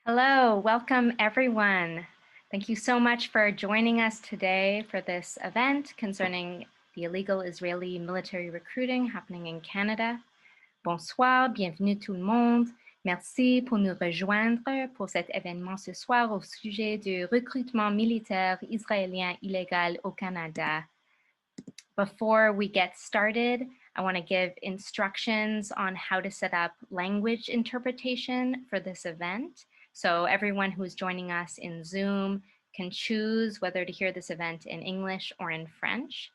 Hello, welcome everyone. Thank you so much for joining us today for this event concerning the illegal Israeli military recruiting happening in Canada. Bonsoir, bienvenue tout le monde. Merci pour nous rejoindre pour cet événement ce soir au sujet du recrutement militaire israélien illégal au Canada. Before we get started, I want to give instructions on how to set up language interpretation for this event. So everyone who's joining us in Zoom can choose whether to hear this event in English or in French.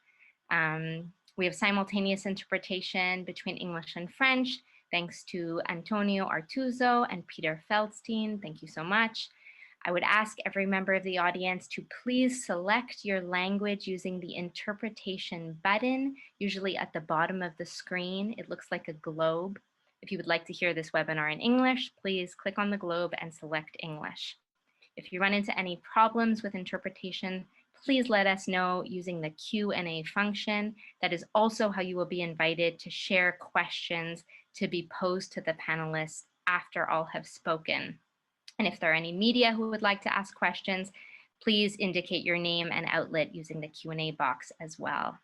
We have simultaneous interpretation between English and French, thanks to Antonio Artuzo and Peter Feldstein. Thank you so much. I would ask every member of the audience to please select your language using the interpretation button, usually at the bottom of the screen. It looks like a globe. If you would like to hear this webinar in English, please click on the globe and select English. If you run into any problems with interpretation, please let us know using the Q&A function. That is also how you will be invited to share questions to be posed to the panelists after all have spoken. And if there are any media who would like to ask questions, please indicate your name and outlet using the Q&A box as well.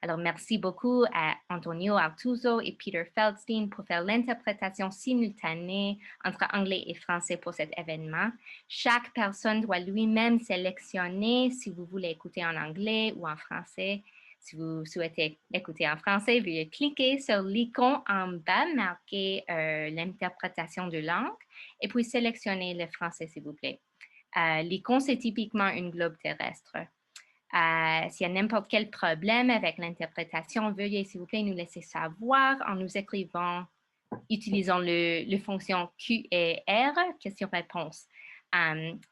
Alors, merci beaucoup à Antonio Artuzo et Peter Feldstein pour faire l'interprétation simultanée entre anglais et français pour cet événement. Chaque personne doit lui-même sélectionner si vous voulez écouter en anglais ou en français. Si vous souhaitez écouter en français, veuillez cliquer sur l'icône en bas marqué l'interprétation de langue et puis sélectionnez le français, s'il vous plaît. L'icône, c'est typiquement une globe terrestre. S'il y a n'importe quel problème avec l'interprétation, veuillez, s'il vous plaît, nous laisser savoir en nous écrivant, utilisant le fonction Q et R, question-réponse.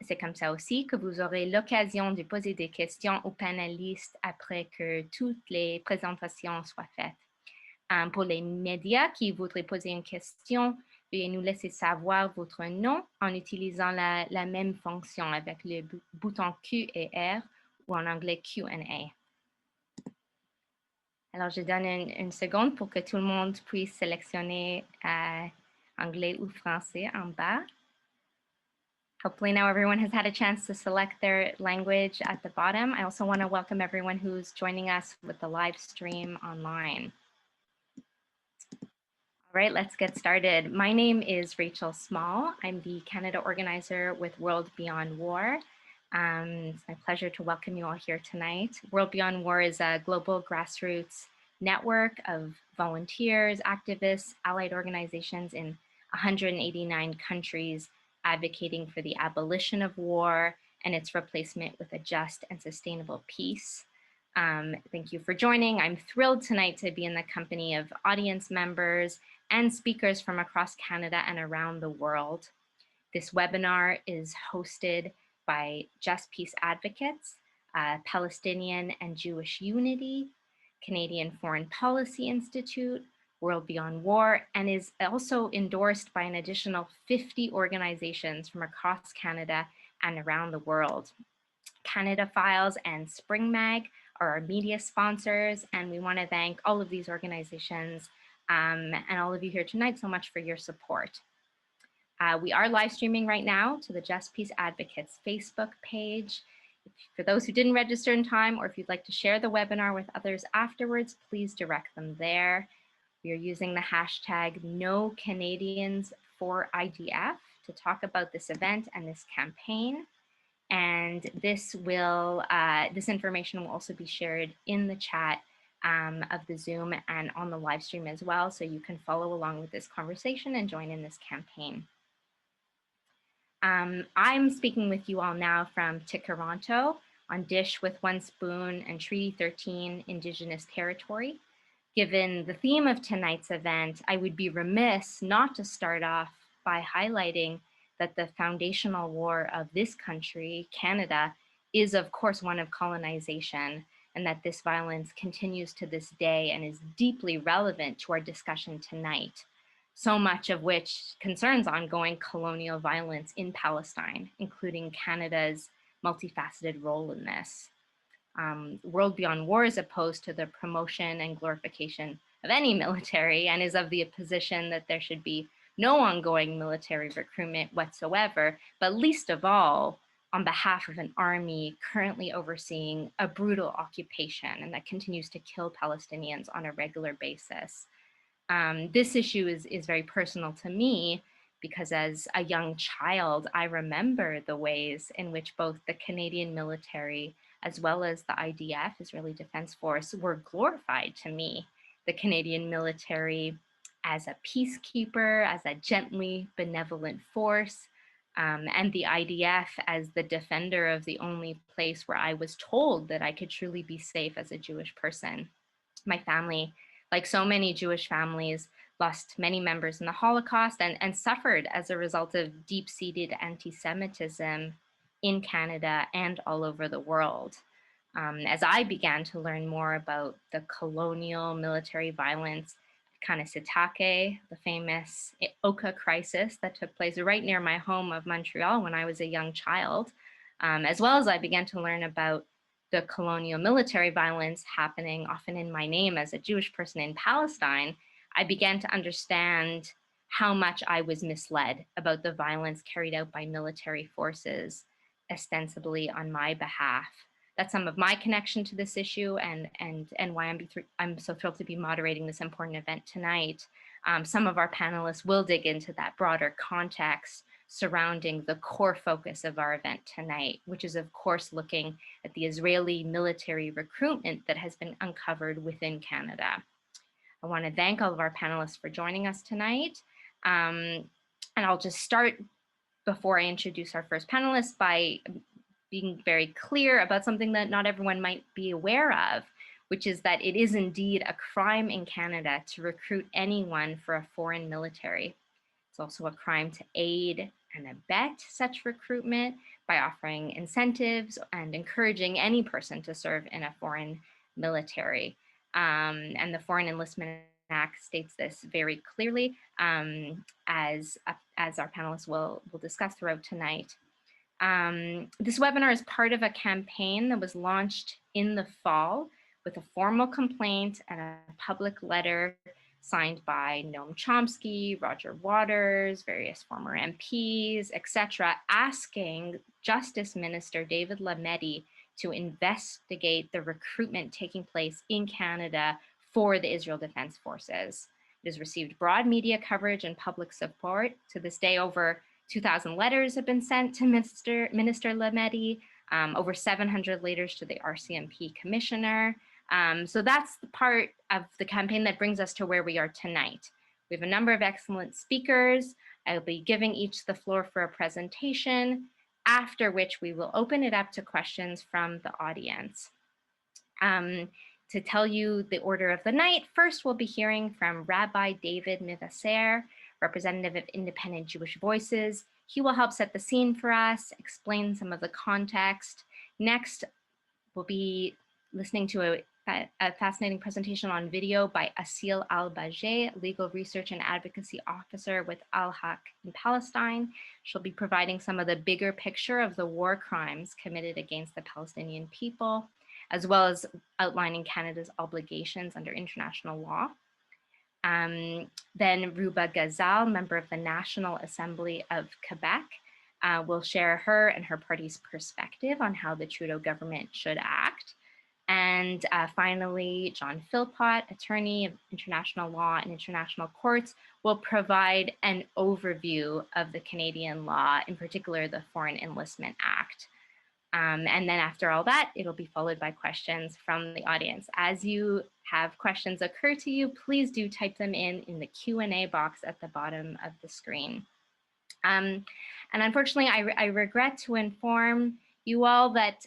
C'est comme ça aussi que vous aurez l'occasion de poser des questions aux panélistes après que toutes les présentations soient faites. Pour les médias qui voudraient poser une question, veuillez nous laisser savoir votre nom en utilisant la même fonction avec le bouton Q et R ou en anglais Q&A. Alors, je donne une seconde pour que tout le monde puisse sélectionner anglais ou français en bas. Hopefully now everyone has had a chance to select their language at the bottom. I also want to welcome everyone who's joining us with the live stream online. All right, let's get started. My name is Rachel Small. I'm the Canada organizer with World Beyond War. It's my pleasure to welcome you all here tonight. World Beyond War is a global grassroots network of volunteers, activists, allied organizations in 189 countries advocating for the abolition of war and its replacement with a just and sustainable peace. Thank you for joining. I'm thrilled tonight to be in the company of audience members and speakers from across Canada and around the world. This webinar is hosted by Just Peace Advocates, Palestinian and Jewish Unity, Canadian Foreign Policy Institute, World Beyond War, and is also endorsed by an additional 50 organizations from across Canada and around the world. Canada Files and Spring Mag are our media sponsors, and we want to thank all of these organizations and all of you here tonight so much for your support. We are live streaming right now to the Just Peace Advocates Facebook page. For those who didn't register in time, or if you'd like to share the webinar with others afterwards, please direct them there. We are using the hashtag #NoCanadians4IDF to talk about this event and this campaign. And this information will also be shared in the chat of the Zoom and on the live stream as well, so you can follow along with this conversation and join in this campaign. I'm speaking with you all now from Tikaranto on Dish with One Spoon and Treaty 13 Indigenous Territory. Given the theme of tonight's event, I would be remiss not to start off by highlighting that the foundational war of this country, Canada, is of course one of colonization, and that this violence continues to this day and is deeply relevant to our discussion tonight, so much of which concerns ongoing colonial violence in Palestine, including Canada's multifaceted role in this. World Beyond War is opposed to the promotion and glorification of any military and is of the position that there should be no ongoing military recruitment whatsoever, but least of all, on behalf of an army currently overseeing a brutal occupation and that continues to kill Palestinians on a regular basis. This issue is very personal to me because as a young child, I remember the ways in which both the Canadian military as well as the IDF, Israeli Defense Force, were glorified to me. The Canadian military as a peacekeeper, as a gently benevolent force, and the IDF as the defender of the only place where I was told that I could truly be safe as a Jewish person. My family, like so many Jewish families, lost many members in the Holocaust and suffered as a result of deep-seated anti-Semitism in Canada and all over the world. As I began to learn more about the colonial military violence at Kanesatake, the famous Oka crisis that took place right near my home of Montreal when I was a young child, as well as I began to learn about the colonial military violence happening often in my name as a Jewish person in Palestine, I began to understand how much I was misled about the violence carried out by military forces, ostensibly on my behalf. That's some of my connection to this issue and why I'm so thrilled to be moderating this important event tonight. Some of our panelists will dig into that broader context surrounding the core focus of our event tonight, which is of course looking at the Israeli military recruitment that has been uncovered within Canada. I want to thank all of our panelists for joining us tonight. And I'll just start before I introduce our first panelist by being very clear about something that not everyone might be aware of, which is that it is indeed a crime in Canada to recruit anyone for a foreign military. It's also a crime to aid and abet such recruitment by offering incentives and encouraging any person to serve in a foreign military. And the Foreign Enlistment Act states this very clearly, as our panelists will discuss throughout tonight. This webinar is part of a campaign that was launched in the fall with a formal complaint and a public letter signed by Noam Chomsky, Roger Waters, various former MPs, etc., asking Justice Minister David Lametti to investigate the recruitment taking place in Canada for the Israel Defense Forces. It has received broad media coverage and public support. To this day, over 2,000 letters have been sent to Minister Lametti, over 700 letters to the RCMP commissioner. So that's the part of the campaign that brings us to where we are tonight. We have a number of excellent speakers. I'll be giving each the floor for a presentation, after which we will open it up to questions from the audience. To tell you the order of the night, first we'll be hearing from Rabbi David Mivasser, representative of Independent Jewish Voices. He will help set the scene for us, explain some of the context. Next, we'll be listening to a fascinating presentation on video by Asil Al-Bajeh, Legal Research and Advocacy Officer with Al-Haq in Palestine. She'll be providing some of the bigger picture of the war crimes committed against the Palestinian people, as well as outlining Canada's obligations under international law. Then Ruba Ghazal, member of the National Assembly of Quebec, will share her and her party's perspective on how the Trudeau government should act. And finally, John Philpot, attorney of international law and international courts, will provide an overview of the Canadian law, in particular the Foreign Enlistment Act. And then after all that, it'll be followed by questions from the audience. As you have questions occur to you, please do type them in the Q&A box at the bottom of the screen. And unfortunately, I regret to inform you all that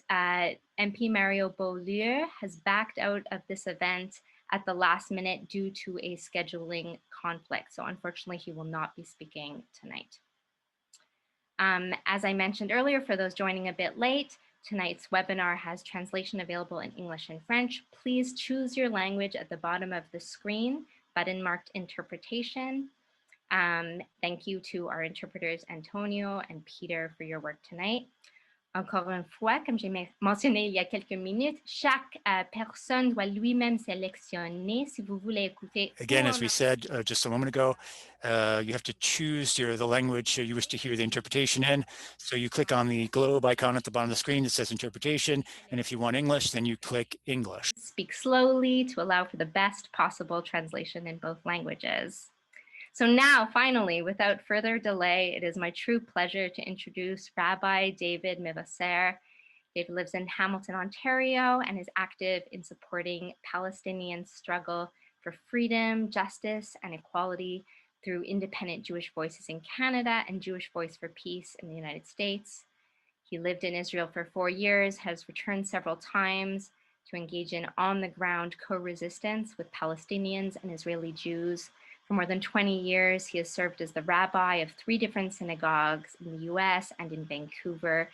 MP Mario Beaulieu has backed out of this event at the last minute due to a scheduling conflict. So unfortunately, he will not be speaking tonight. As I mentioned earlier, for those joining a bit late, tonight's webinar has translation available in English and French. Please choose your language at the bottom of the screen, button marked interpretation. Thank you to our interpreters, Antonio and Peter, for your work tonight. Encore une fois, comme j'ai mentionné il y a quelques minutes, chaque personne doit lui-même sélectionner si vous voulez écouter. Again, as we said just a moment ago, you have to choose the language you wish to hear the interpretation in. So you click on the globe icon at the bottom of the screen that says interpretation. And if you want English, then you click English. Speak slowly to allow for the best possible translation in both languages. So now, finally, without further delay, it is my true pleasure to introduce Rabbi David Mivasser. David lives in Hamilton, Ontario, and is active in supporting Palestinian struggle for freedom, justice, and equality through Independent Jewish Voices in Canada and Jewish Voice for Peace in the United States. He lived in Israel for 4 years, has returned several times to engage in on-the-ground co-resistance with Palestinians and Israeli Jews. For more than 20 years, he has served as the rabbi of 3 different synagogues in the US and in Vancouver.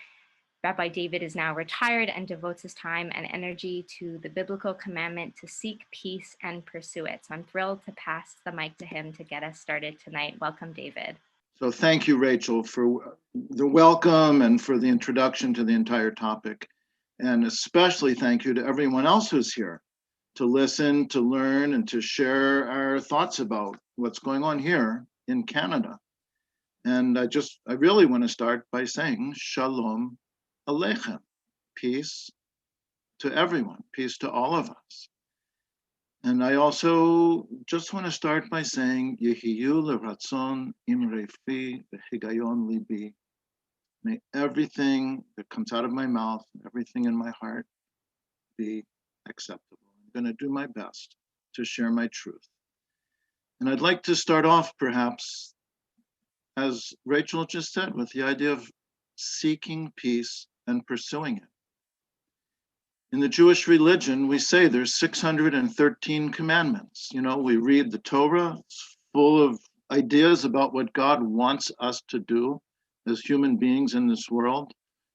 Rabbi David is now retired and devotes his time and energy to the biblical commandment to seek peace and pursue it. So I'm thrilled to pass the mic to him to get us started tonight. Welcome, David. So thank you, Rachel, for the welcome and for the introduction to the entire topic. And especially thank you to everyone else who's here to listen, to learn, and to share our thoughts about what's going on here in Canada. And I really want to start by saying Shalom Aleichem, peace to everyone, peace to all of us. And I also just want to start by saying Yehiyu leratzon im refi v'higayon libi. May everything that comes out of my mouth, everything in my heart be acceptable. I'm going to do my best to share my truth. And I'd like to start off perhaps, as Rachel just said, with the idea of seeking peace and pursuing it. In the Jewish religion, we say there's 613 commandments. You know, we read the Torah, it's full of ideas about what God wants us to do as human beings in this world.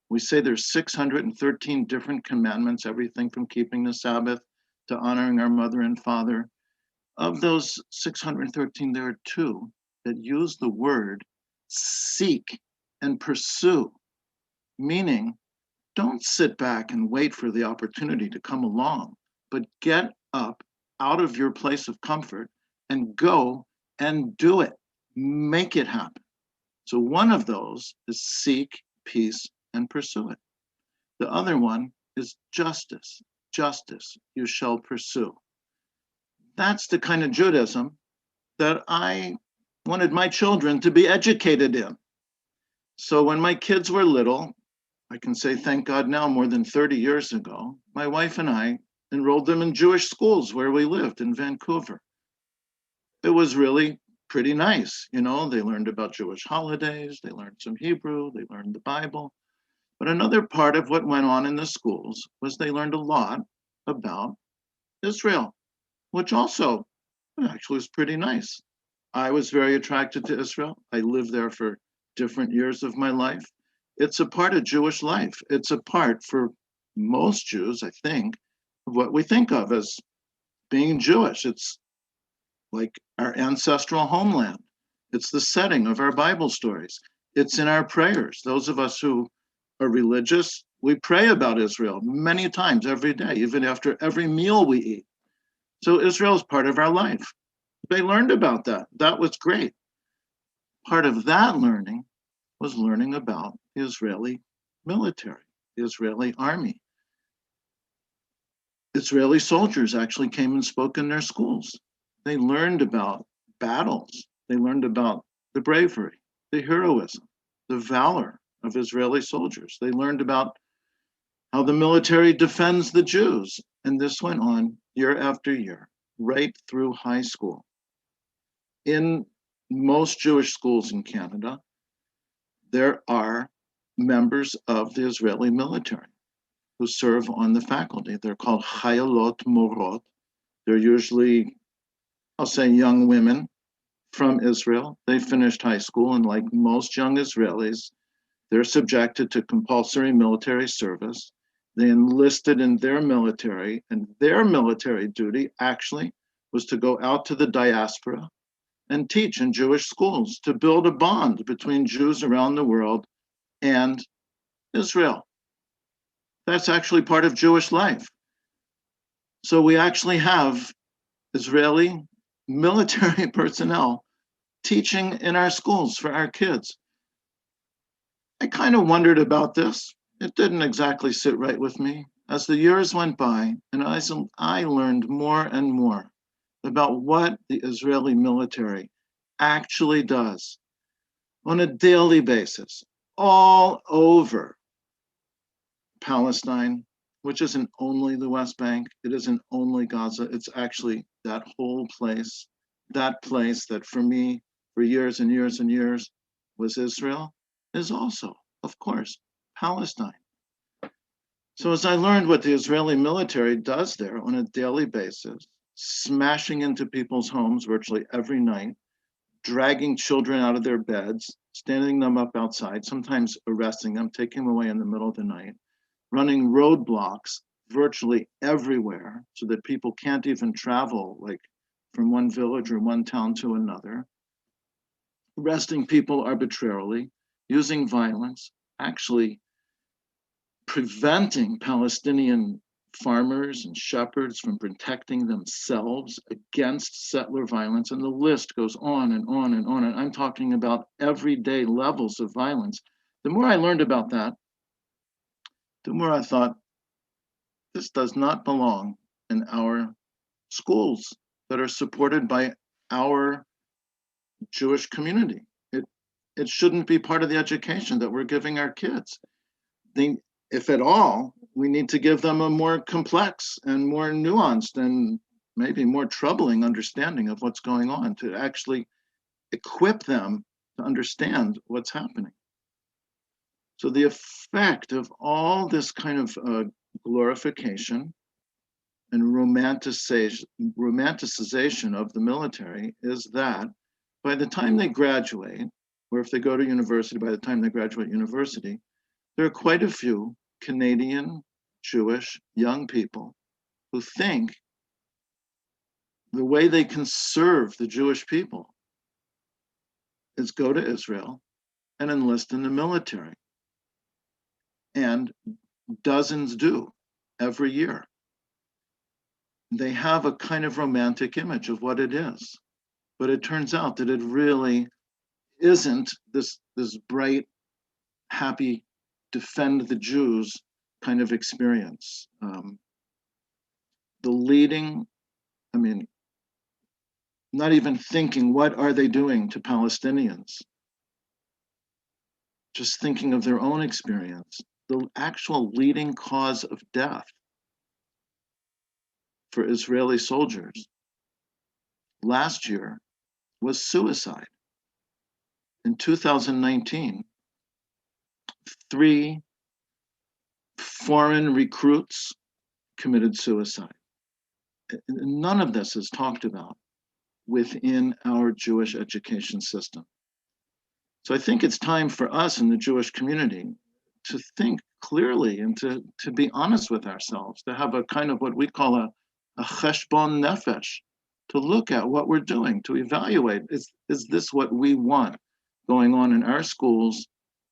We say there's 613 different commandments, everything from keeping the Sabbath to honoring our mother and father. Of those 613, there are 2 that use the word seek and pursue, meaning don't sit back and wait for the opportunity to come along, but get up out of your place of comfort and go and do it. Make it happen. So one of those is seek peace and pursue it. The other one is justice. Justice you shall pursue. That's the kind of Judaism that I wanted my children to be educated in. So when my kids were little, I can say, thank God now, more than 30 years ago, my wife and I enrolled them in Jewish schools where we lived in Vancouver. It was really pretty nice. You know, they learned about Jewish holidays, they learned some Hebrew, they learned the Bible. But another part of what went on in the schools was they learned a lot about Israel, which also actually was pretty nice. I was very attracted to Israel. I lived there for different years of my life. It's a part of Jewish life. It's a part for most Jews, I think, of what we think of as being Jewish. It's like our ancestral homeland. It's the setting of our Bible stories. It's in our prayers. Those of us who are religious, we pray about Israel many times every day, even after every meal we eat. So Israel is part of our life. They learned about that. That was great. Part of that learning was learning about the Israeli military, the Israeli army. Israeli soldiers actually came and spoke in their schools. They learned about battles. They learned about the bravery, the heroism, the valor of Israeli soldiers. They learned about how the military defends the Jews. And this went on year after year, right through high school. In most Jewish schools in Canada, there are members of the Israeli military who serve on the faculty. They're called Chayalot Morot. They're usually, I'll say, young women from Israel. They finished high school, and like most young Israelis, they're subjected to compulsory military service. They enlisted in their military, and their military duty actually was to go out to the diaspora and teach in Jewish schools to build a bond between Jews around the world and Israel. That's actually part of Jewish life. So we actually have Israeli military personnel teaching in our schools for our kids. I kind of wondered about this. It didn't exactly sit right with me. As the years went by, and I learned more and more about what the Israeli military actually does on a daily basis, all over Palestine, which isn't only the West Bank, it isn't only Gaza, it's actually that whole place, that place that for me, for years and years and years, was Israel, is also, of course, Palestine. So as I learned what the Israeli military does there on a daily basis, smashing into people's homes virtually every night, dragging children out of their beds, standing them up outside, sometimes arresting them, taking them away in the middle of the night, running roadblocks virtually everywhere so that people can't even travel like from one village or one town to another, arresting people arbitrarily, using violence, actually preventing Palestinian farmers and shepherds from protecting themselves against settler violence. And the list goes on and on and on. And I'm talking about everyday levels of violence. The more I learned about that, the more I thought, this does not belong in our schools that are supported by our Jewish community. It shouldn't be part of the education that we're giving our kids. If at all, we need to give them a more complex and more nuanced and maybe more troubling understanding of what's going on to actually equip them to understand what's happening. So the effect of all this kind of glorification and romanticization of the military is that by the time they graduate, or if they go to university, by the time they graduate university, there are quite a few Canadian Jewish young people who think the way they can serve the Jewish people is go to Israel and enlist in the military. And dozens do every year. They have a kind of romantic image of what it is, but it turns out that it really isn't this bright, happy, defend the Jews kind of experience. The leading, I mean, not even thinking, what are they doing to Palestinians? Just thinking of their own experience. The actual leading cause of death for Israeli soldiers last year was suicide. In 2019, 3 foreign recruits committed suicide. None of this is talked about within our Jewish education system. So I think it's time for us in the Jewish community to think clearly and to be honest with ourselves, to have a kind of what we call a cheshbon nefesh, to look at what we're doing, to evaluate, is this what we want going on in our schools,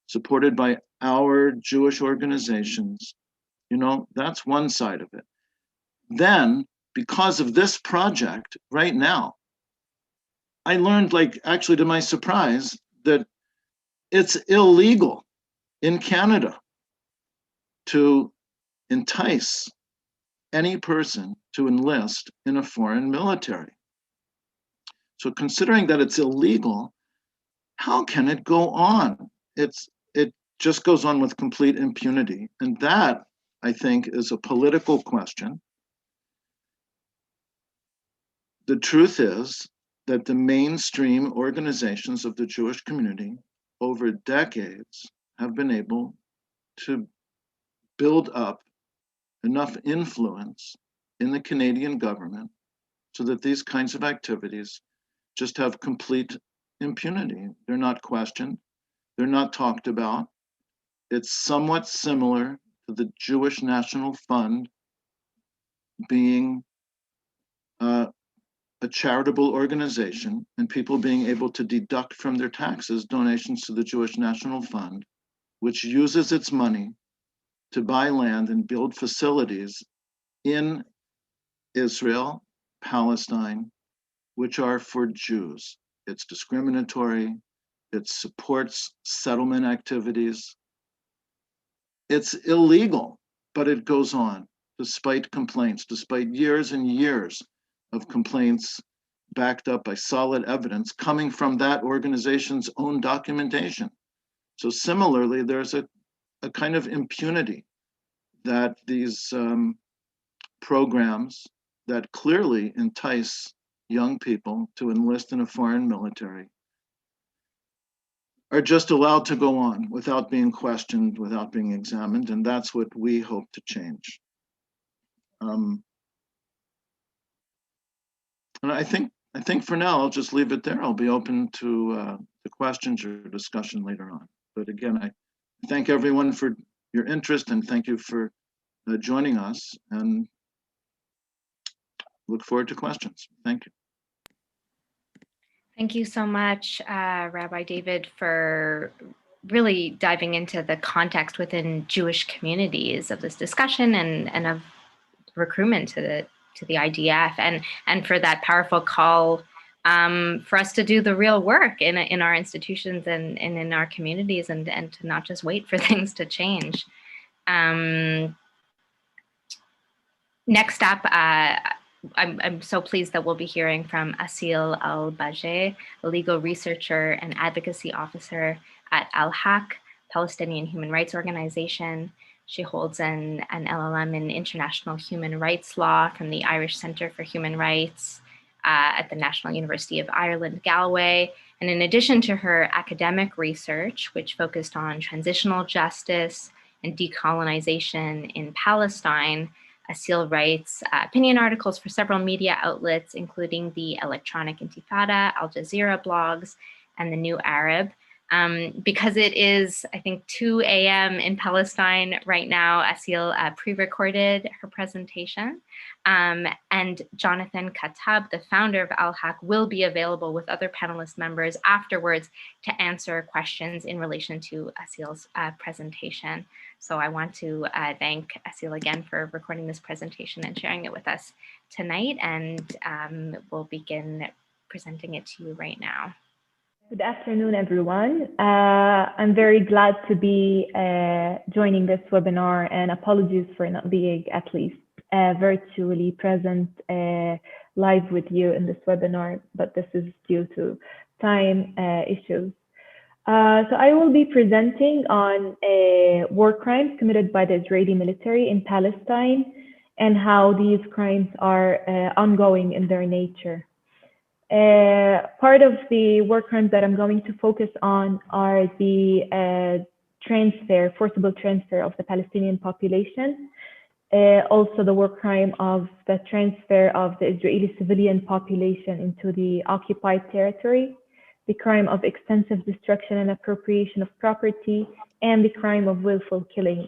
supported by our Jewish organizations? You know, that's one side of it. Then, because of this project right now, I learned, like, actually to my surprise, that it's illegal in Canada to entice any person to enlist in a foreign military. So considering that it's illegal, how can it go on? It just goes on with complete impunity. And that, I think, is a political question. The truth is that the mainstream organizations of the Jewish community over decades have been able to build up enough influence in the Canadian government so that these kinds of activities just have complete impunity. They're not questioned, they're not talked about. It's somewhat similar to the Jewish National Fund being a charitable organization and people being able to deduct from their taxes donations to the Jewish National Fund, which uses its money to buy land and build facilities in Israel, Palestine, which are for Jews. It's discriminatory. It supports settlement activities. It's illegal, but it goes on despite complaints, despite years and years of complaints backed up by solid evidence coming from that organization's own documentation. So similarly, there's a kind of impunity that these programs that clearly entice young people to enlist in a foreign military are just allowed to go on without being questioned, without being examined, and that's what we hope to change. And I think for now, I'll just leave it there. I'll be open to the questions or discussion later on. But again, I thank everyone for your interest and thank you for joining us, and look forward to questions. Thank you. Thank you so much, Rabbi David, for really diving into the context within Jewish communities of this discussion and of recruitment to the IDF, and for that powerful call for us to do the real work in our institutions and in our communities, and to not just wait for things to change. Next up, I'm so pleased that we'll be hearing from Asil Al-Bajeh, a legal researcher and advocacy officer at Al-Haq, Palestinian human rights organization. She holds an LLM in international human rights law from the Irish Centre for Human Rights at the National University of Ireland, Galway. And in addition to her academic research, which focused on transitional justice and decolonization in Palestine, Asil writes opinion articles for several media outlets, including the Electronic Intifada, Al Jazeera blogs, and the New Arab. Because it is, I think, 2 a.m. in Palestine right now, Asil pre-recorded her presentation. And Jonathan Katab, the founder of Al-Haq, will be available with other panelist members afterwards to answer questions in relation to Asil's presentation. So I want to thank Asil again for recording this presentation and sharing it with us tonight. And we'll begin presenting it to you right now. Good afternoon, everyone. I'm very glad to be joining this webinar, and apologies for not being at least virtually present live with you in this webinar, but this is due to time issues. So I will be presenting on war crimes committed by the Israeli military in Palestine and how these crimes are ongoing in their nature. Part of the war crimes that I'm going to focus on are the forcible transfer of the Palestinian population, also the war crime of the transfer of the Israeli civilian population into the occupied territory, the crime of extensive destruction and appropriation of property, and the crime of willful killing.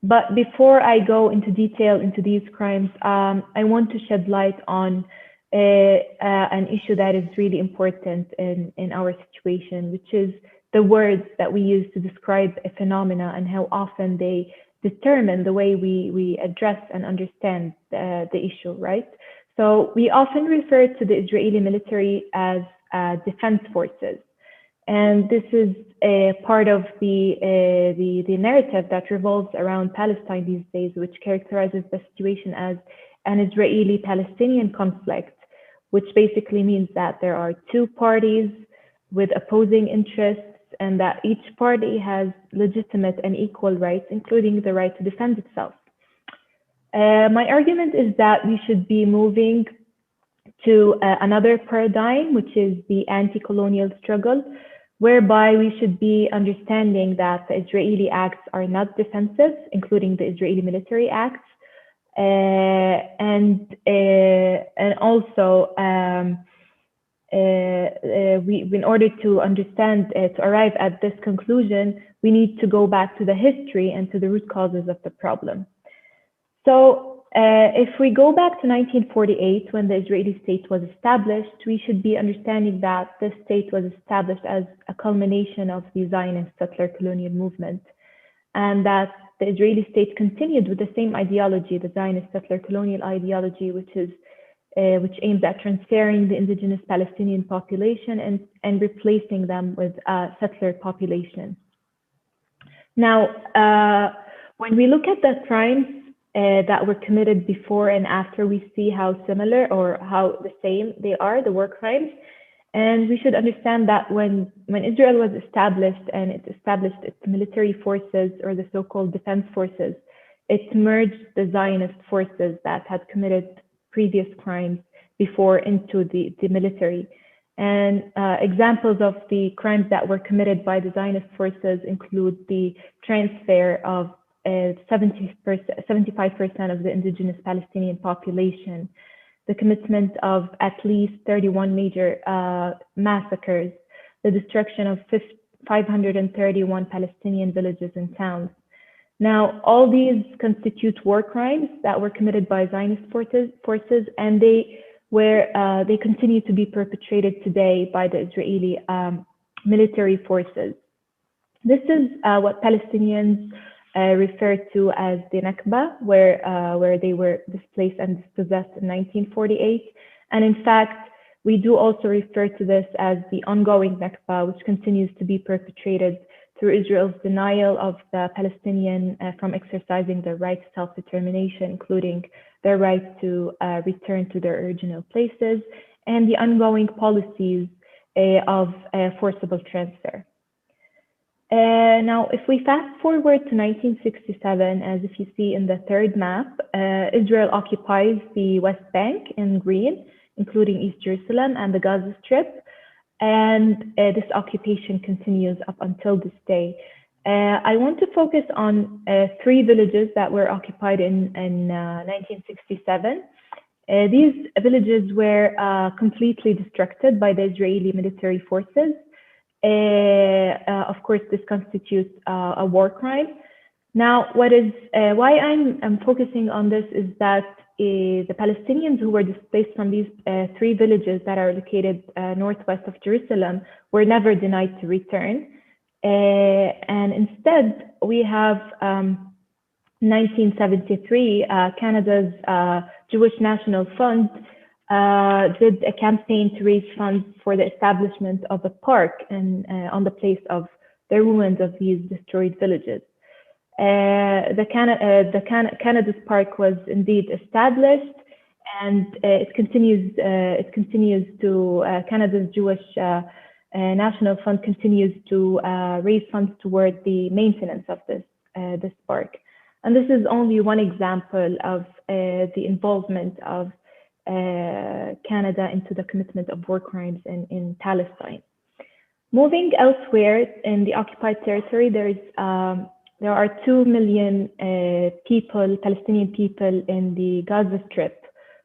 But before I go into detail into these crimes, I want to shed light on an issue that is really important in our situation, which is the words that we use to describe a phenomena and how often they determine the way we address and understand the issue, right? So we often refer to the Israeli military as defense forces. And this is a part of the narrative that revolves around Palestine these days, which characterizes the situation as an Israeli-Palestinian conflict, which basically means that there are 2 parties with opposing interests and that each party has legitimate and equal rights, including the right to defend itself. My argument is that we should be moving to another paradigm, which is the anti-colonial struggle, whereby we should be understanding that the Israeli acts are not defensive, including the Israeli military acts, and also in order to understand, to arrive at this conclusion, we need to go back to the history and to the root causes of the problem. So if we go back to 1948, when the Israeli state was established, we should be understanding that this state was established as a culmination of the Zionist settler colonial movement, and that the Israeli state continued with the same ideology, the Zionist settler colonial ideology, which aims at transferring the indigenous Palestinian population and replacing them with a settler population. Now, when we look at the crimes that were committed before and after, we see how similar or how the same they are, the war crimes. And we should understand that when Israel was established and it established its military forces, or the so-called defense forces, it merged the Zionist forces that had committed previous crimes before into the military. And examples of the crimes that were committed by the Zionist forces include the transfer of 75% of the indigenous Palestinian population, the commitment of at least 31 major massacres, the destruction of 531 Palestinian villages and towns. Now, all these constitute war crimes that were committed by Zionist forces, and they continue to be perpetrated today by the Israeli military forces. This is what Palestinians refer to as the Nakba, where they were displaced and dispossessed in 1948. And in fact, we do also refer to this as the ongoing Nakba, which continues to be perpetrated through Israel's denial of the Palestinian from exercising their right to self-determination, including their right to return to their original places, and the ongoing policies of forcible transfer. Now, if we fast forward to 1967, as if you see in the third map, Israel occupies the West Bank in green, including East Jerusalem and the Gaza Strip. And this occupation continues up until this day. I want to focus on 3 villages that were occupied in 1967. These villages were completely destructed by the Israeli military forces. Of course, this constitutes a war crime. Now, why I'm focusing on this is that the Palestinians who were displaced from these 3 villages that are located northwest of Jerusalem were never denied to return. And instead, we have 1973, Canada's Jewish National Fund did a campaign to raise funds for the establishment of a park on the place of the ruins of these destroyed villages. Canada's park was indeed established, and it continues to Canada's Jewish National Fund continues to raise funds toward the maintenance of this park. And this is only one example of the involvement of Canada into the commitment of war crimes in Palestine. Moving elsewhere in the occupied territory, there are 2 million Palestinian people in the Gaza Strip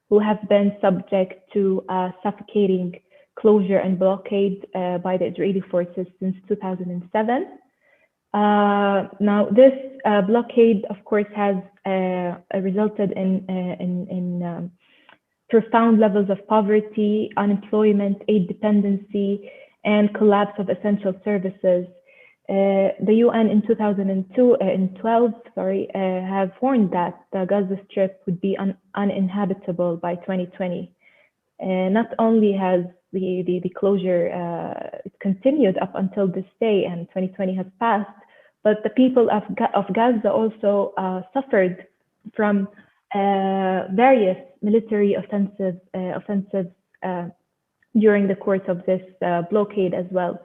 who have been subject to suffocating closure and blockade by the Israeli forces since 2007. Now, this blockade, of course, has resulted in profound levels of poverty, unemployment, aid dependency, and collapse of essential services. The UN in 2012 have warned that the Gaza Strip would be uninhabitable by 2020. Not only has the closure continued up until this day and 2020 has passed, but the people of Gaza also suffered from various military offensives during the course of this blockade as well.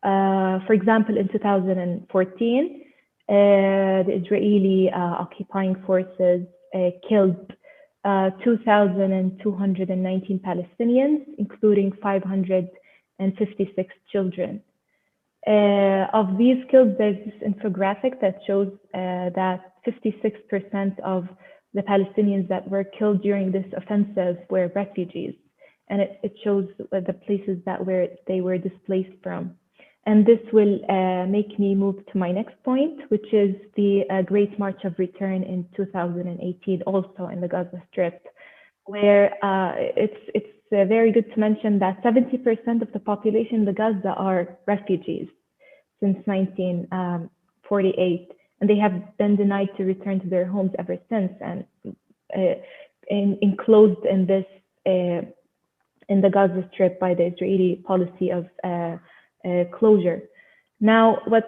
For example, in 2014, the Israeli occupying forces killed 2,219 Palestinians, including 556 children. Of these killed, there's this infographic that shows that 56% of the Palestinians that were killed during this offensive were refugees. And it shows the places that they were displaced from. And this will make me move to my next point, which is the Great March of Return in 2018, also in the Gaza Strip, where it's very good to mention that 70% of the population in the Gaza are refugees since 1948. and they have been denied to return to their homes ever since, and enclosed in this in the Gaza Strip by the Israeli policy of closure. Now, what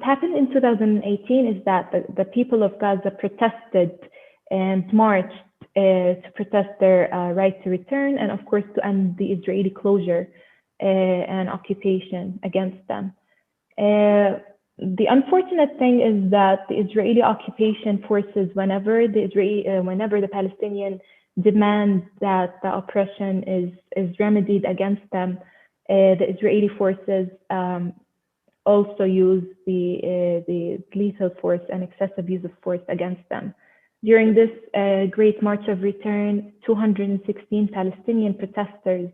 happened in 2018 is that the people of Gaza protested and marched to protest their right to return, and of course to end the Israeli closure and occupation against them. The unfortunate thing is that the Israeli occupation forces, whenever the Palestinian demand that the oppression is remedied against them, the Israeli forces also use the lethal force and excessive use of force against them. During this Great March of Return, 216 Palestinian protesters,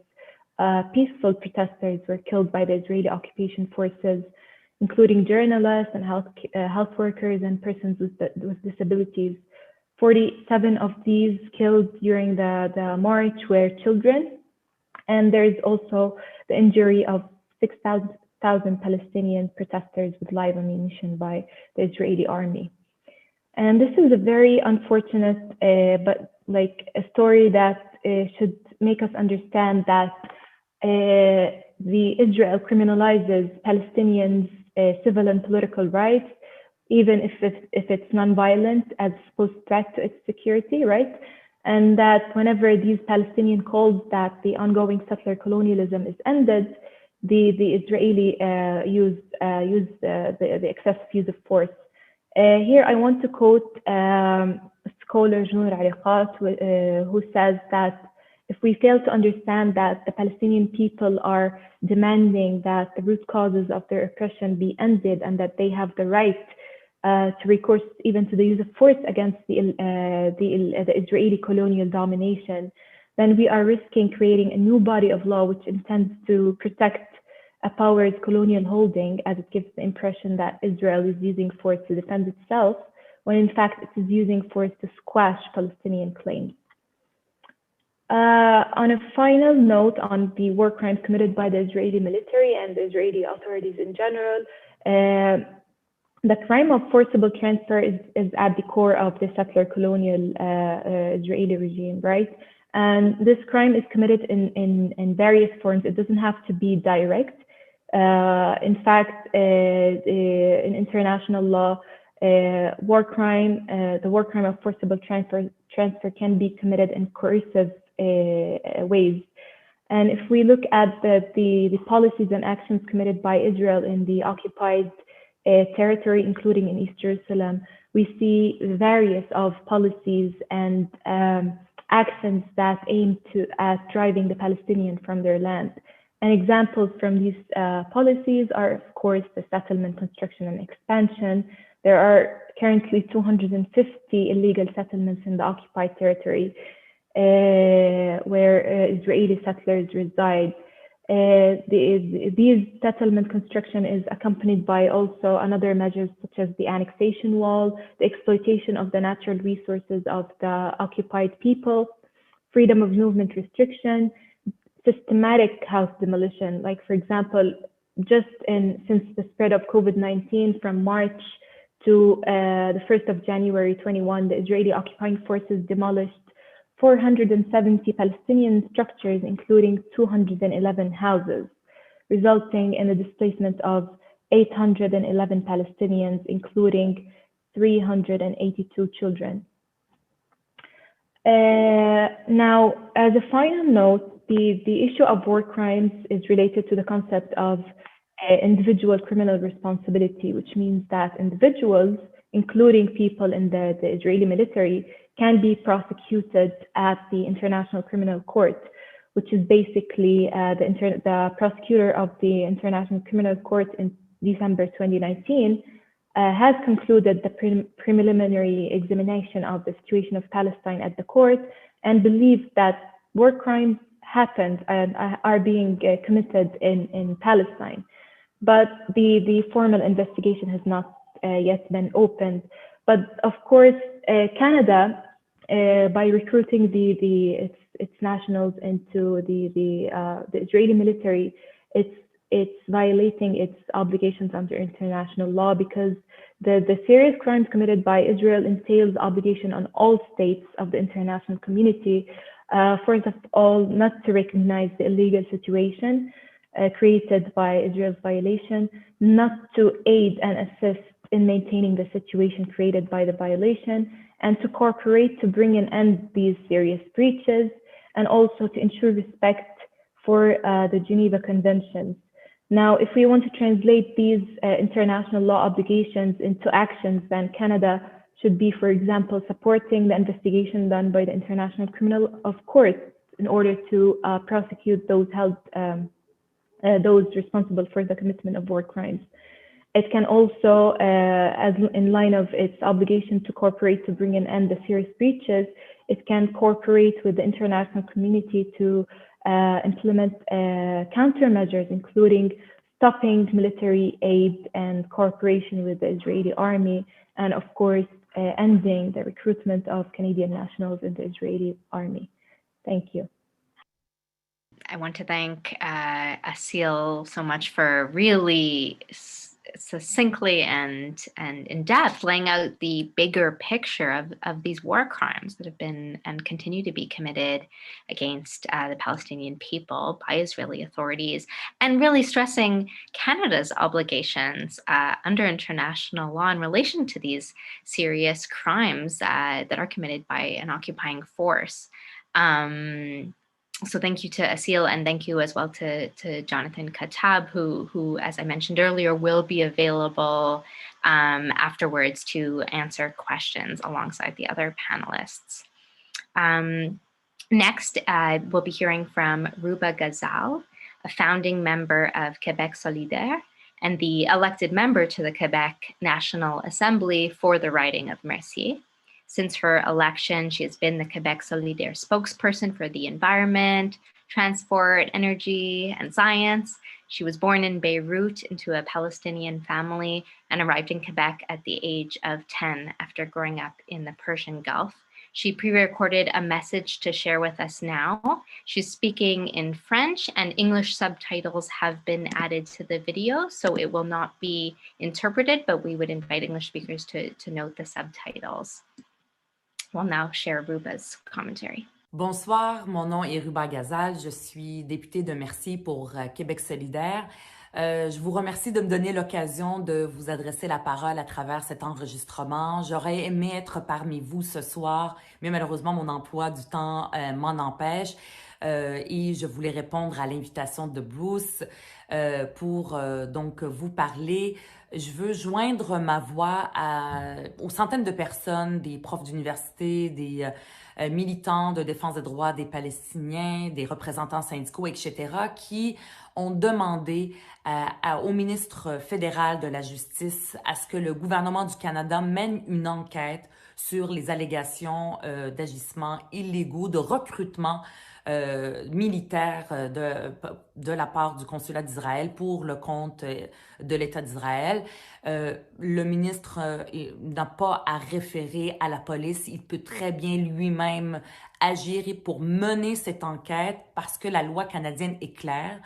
peaceful protesters, were killed by the Israeli occupation forces, including journalists and health workers and persons with disabilities. 47 of these killed during the march were children, and there is also the injury of 6,000 Palestinian protesters with live ammunition by the Israeli army. And this is a very unfortunate, but like a story that should make us understand that the Israel criminalizes Palestinians' civil and political rights, even if it's nonviolent, as supposed threat to its security, right? And that whenever these Palestinian calls that the ongoing settler colonialism is ended, the Israeli use the excessive use of force. Here I want to quote scholar Noor Ariqat, who says that if we fail to understand that the Palestinian people are demanding that the root causes of their oppression be ended and that they have the right to recourse even to the use of force against the Israeli colonial domination, then we are risking creating a new body of law which intends to protect a power's colonial holding, as it gives the impression that Israel is using force to defend itself, when in fact it is using force to squash Palestinian claims. On a final note on the war crimes committed by the Israeli military and the Israeli authorities in general, the crime of forcible transfer is at the core of the settler colonial Israeli regime, right? And this crime is committed in various forms. It doesn't have to be direct. In fact, in international law, the war crime of forcible transfer can be committed in coercive ways. And if we look at the policies and actions committed by Israel in the occupied territory, including in East Jerusalem, we see various of policies and actions that aim at driving the Palestinian from their land. And examples from these policies are, of course, the settlement, construction, and expansion. There are currently 250 illegal settlements in the occupied territory where Israeli settlers reside. These settlement construction is accompanied by also another measures such as the annexation wall, the exploitation of the natural resources of the occupied people, freedom of movement restriction, systematic house demolition. Like, for example, just since the spread of COVID-19 from March to the 1st of January 21, the Israeli occupying forces demolished 470 Palestinian structures, including 211 houses, resulting in the displacement of 811 Palestinians, including 382 children. Now, as a final note, the issue of war crimes is related to the concept of individual criminal responsibility, which means that individuals, including people in the Israeli military, can be prosecuted at the International Criminal Court, which is basically the prosecutor of the International Criminal Court in December 2019 has concluded the preliminary examination of the situation of Palestine at the court and believes that war crimes happened and are being committed in Palestine. But the formal investigation has not yet been opened. But of course, Canada, by recruiting its nationals into the Israeli military, it's violating its obligations under international law, because The serious crimes committed by Israel entails obligation on all states of the international community, first of all, not to recognize the illegal situation created by Israel's violation, not to aid and assist in maintaining the situation created by the violation, and to cooperate to bring an end these serious breaches, and also to ensure respect for the Geneva Conventions. Now, if we want to translate these international law obligations into actions, then Canada should be, for example, supporting the investigation done by the International Criminal Court in order to prosecute those held, those responsible for the commitment of war crimes. It can also, as in line of its obligation to cooperate to bring an end to serious breaches, it can cooperate with the international community to implement countermeasures, including stopping military aid and cooperation with the Israeli army, and of course, ending the recruitment of Canadian nationals in the Israeli army. Thank you. I want to thank Asil so much for really succinctly and in depth laying out the bigger picture of these war crimes that have been and continue to be committed against the Palestinian people by Israeli authorities, and really stressing Canada's obligations under international law in relation to these serious crimes that are committed by an occupying force. So thank you to Asil, and thank you as well to Jonathan Katab, who, as I mentioned earlier, will be available afterwards to answer questions alongside the other panelists. Next, we'll be hearing from Ruba Ghazal, a founding member of Quebec Solidaire and the elected member to the Quebec National Assembly for the riding of Mercier. Since her election, she has been the Quebec Solidaire spokesperson for the environment, transport, energy, and science. She was born in Beirut into a Palestinian family and arrived in Quebec at the age of 10 after growing up in the Persian Gulf. She pre-recorded a message to share with us now. She's speaking in French, and English subtitles have been added to the video, so it will not be interpreted, but we would invite English speakers to note the subtitles. We'll now share Ruba's commentary. Bonsoir, mon nom est Ruba Ghazal, je suis députée de Mercier pour Québec solidaire. Je vous remercie de me donner l'occasion de vous adresser la parole à travers cet enregistrement. J'aurais aimé être parmi vous ce soir, mais malheureusement, mon emploi du temps m'en empêche. Et je voulais répondre à l'invitation de Bruce pour donc vous parler. Je veux joindre ma voix aux centaines de personnes, des profs d'université, des militants de défense des droits des Palestiniens, des représentants syndicaux, etc., qui ont demandé au ministre fédéral de la Justice à ce que le gouvernement du Canada mène une enquête sur les allégations d'agissements illégaux, de recrutement militaire de la part du consulat d'Israël pour le compte de l'État d'Israël. Le ministre n'a pas à référer à la police. Il peut très bien lui-même agir pour mener cette enquête parce que la loi canadienne est claire.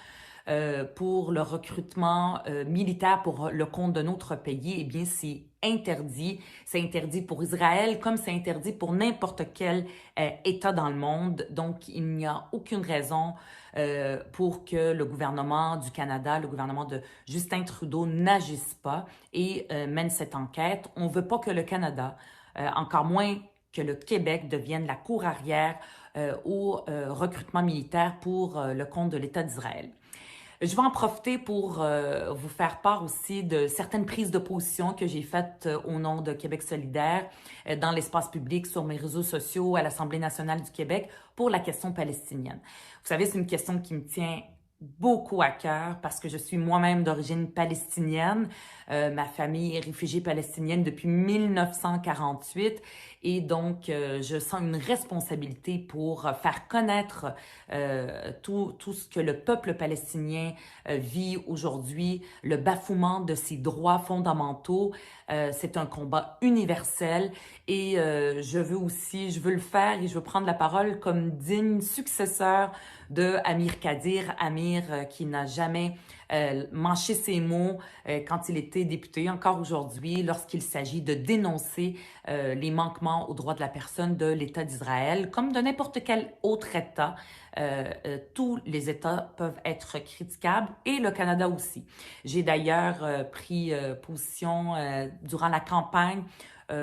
Pour le recrutement militaire pour le compte de notre pays, eh bien, c'est interdit. C'est interdit pour Israël comme c'est interdit pour n'importe quel État dans le monde. Donc, il n'y a aucune raison pour que le gouvernement du Canada, le gouvernement de Justin Trudeau n'agisse pas et mène cette enquête. On ne veut pas que le Canada, encore moins que le Québec, devienne la cour arrière au recrutement militaire pour le compte de l'État d'Israël. Je vais en profiter pour vous faire part aussi de certaines prises de position que j'ai faites au nom de Québec solidaire dans l'espace public, sur mes réseaux sociaux, à l'Assemblée nationale du Québec pour la question palestinienne. Vous savez, c'est une question qui me tient beaucoup à cœur parce que je suis moi-même d'origine palestinienne. Ma famille est réfugiée palestinienne depuis 1948 et donc je sens une responsabilité pour faire connaître tout ce que le peuple palestinien vit aujourd'hui, le bafouement de ses droits fondamentaux. C'est un combat universel et je veux le faire et je veux prendre la parole comme digne successeur de Amir Kadir. Amir qui n'a jamais mâché ses mots quand il était député, encore aujourd'hui, lorsqu'il s'agit de dénoncer les manquements aux droits de la personne de l'État d'Israël, comme de n'importe quel autre État. Tous les États peuvent être critiquables et le Canada aussi. J'ai d'ailleurs pris position durant la campagne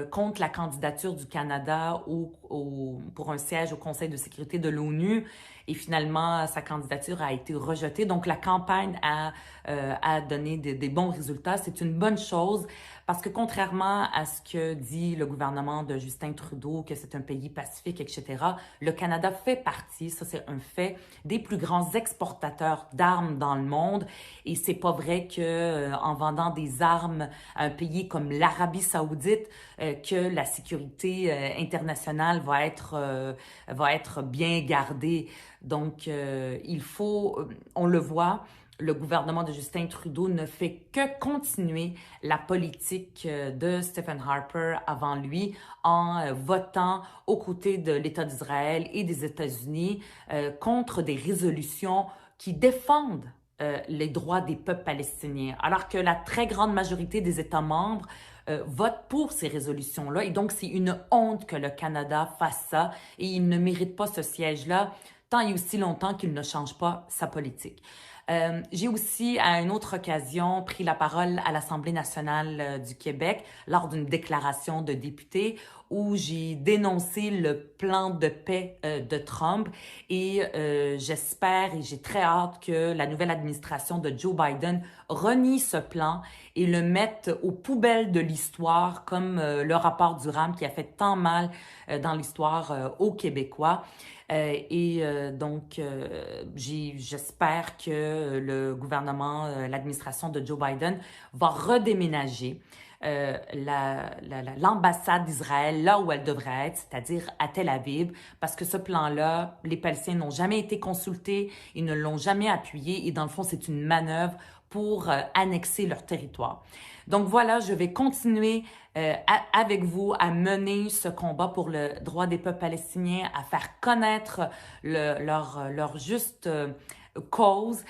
contre la candidature du Canada pour un siège au Conseil de sécurité de l'ONU. Et finalement, sa candidature a été rejetée. Donc, la campagne a donné des bons résultats. C'est une bonne chose parce que contrairement à ce que dit le gouvernement de Justin Trudeau, que c'est un pays pacifique, etc., le Canada fait partie, ça c'est un fait, des plus grands exportateurs d'armes dans le monde. Et c'est pas vrai que en vendant des armes à un pays comme l'Arabie Saoudite, que la sécurité internationale va être bien gardée. Donc, on le voit, le gouvernement de Justin Trudeau ne fait que continuer la politique de Stephen Harper avant lui en votant aux côtés de l'État d'Israël et des États-Unis contre des résolutions qui défendent les droits des peuples palestiniens, alors que la très grande majorité des États membres votent pour ces résolutions-là. Et donc, c'est une honte que le Canada fasse ça et il ne mérite pas ce siège-là tant et aussi longtemps qu'il ne change pas sa politique. J'ai aussi, à une autre occasion, pris la parole à l'Assemblée nationale du Québec lors d'une déclaration de député où j'ai dénoncé le plan de paix de Trump et j'espère et j'ai très hâte que la nouvelle administration de Joe Biden renie ce plan et le mette aux poubelles de l'histoire comme le rapport Durham qui a fait tant mal dans l'histoire aux Québécois. Donc, j'espère que le gouvernement, l'administration de Joe Biden va redéménager l'ambassade d'Israël là où elle devrait être, c'est-à-dire à Tel Aviv, parce que ce plan-là, les Palestiniens n'ont jamais été consultés, ils ne l'ont jamais appuyé et dans le fond, c'est une manœuvre pour annexer leur territoire. Donc voilà, je vais continuer avec vous à mener ce combat pour le droit des peuples palestiniens, à faire connaître leur juste cause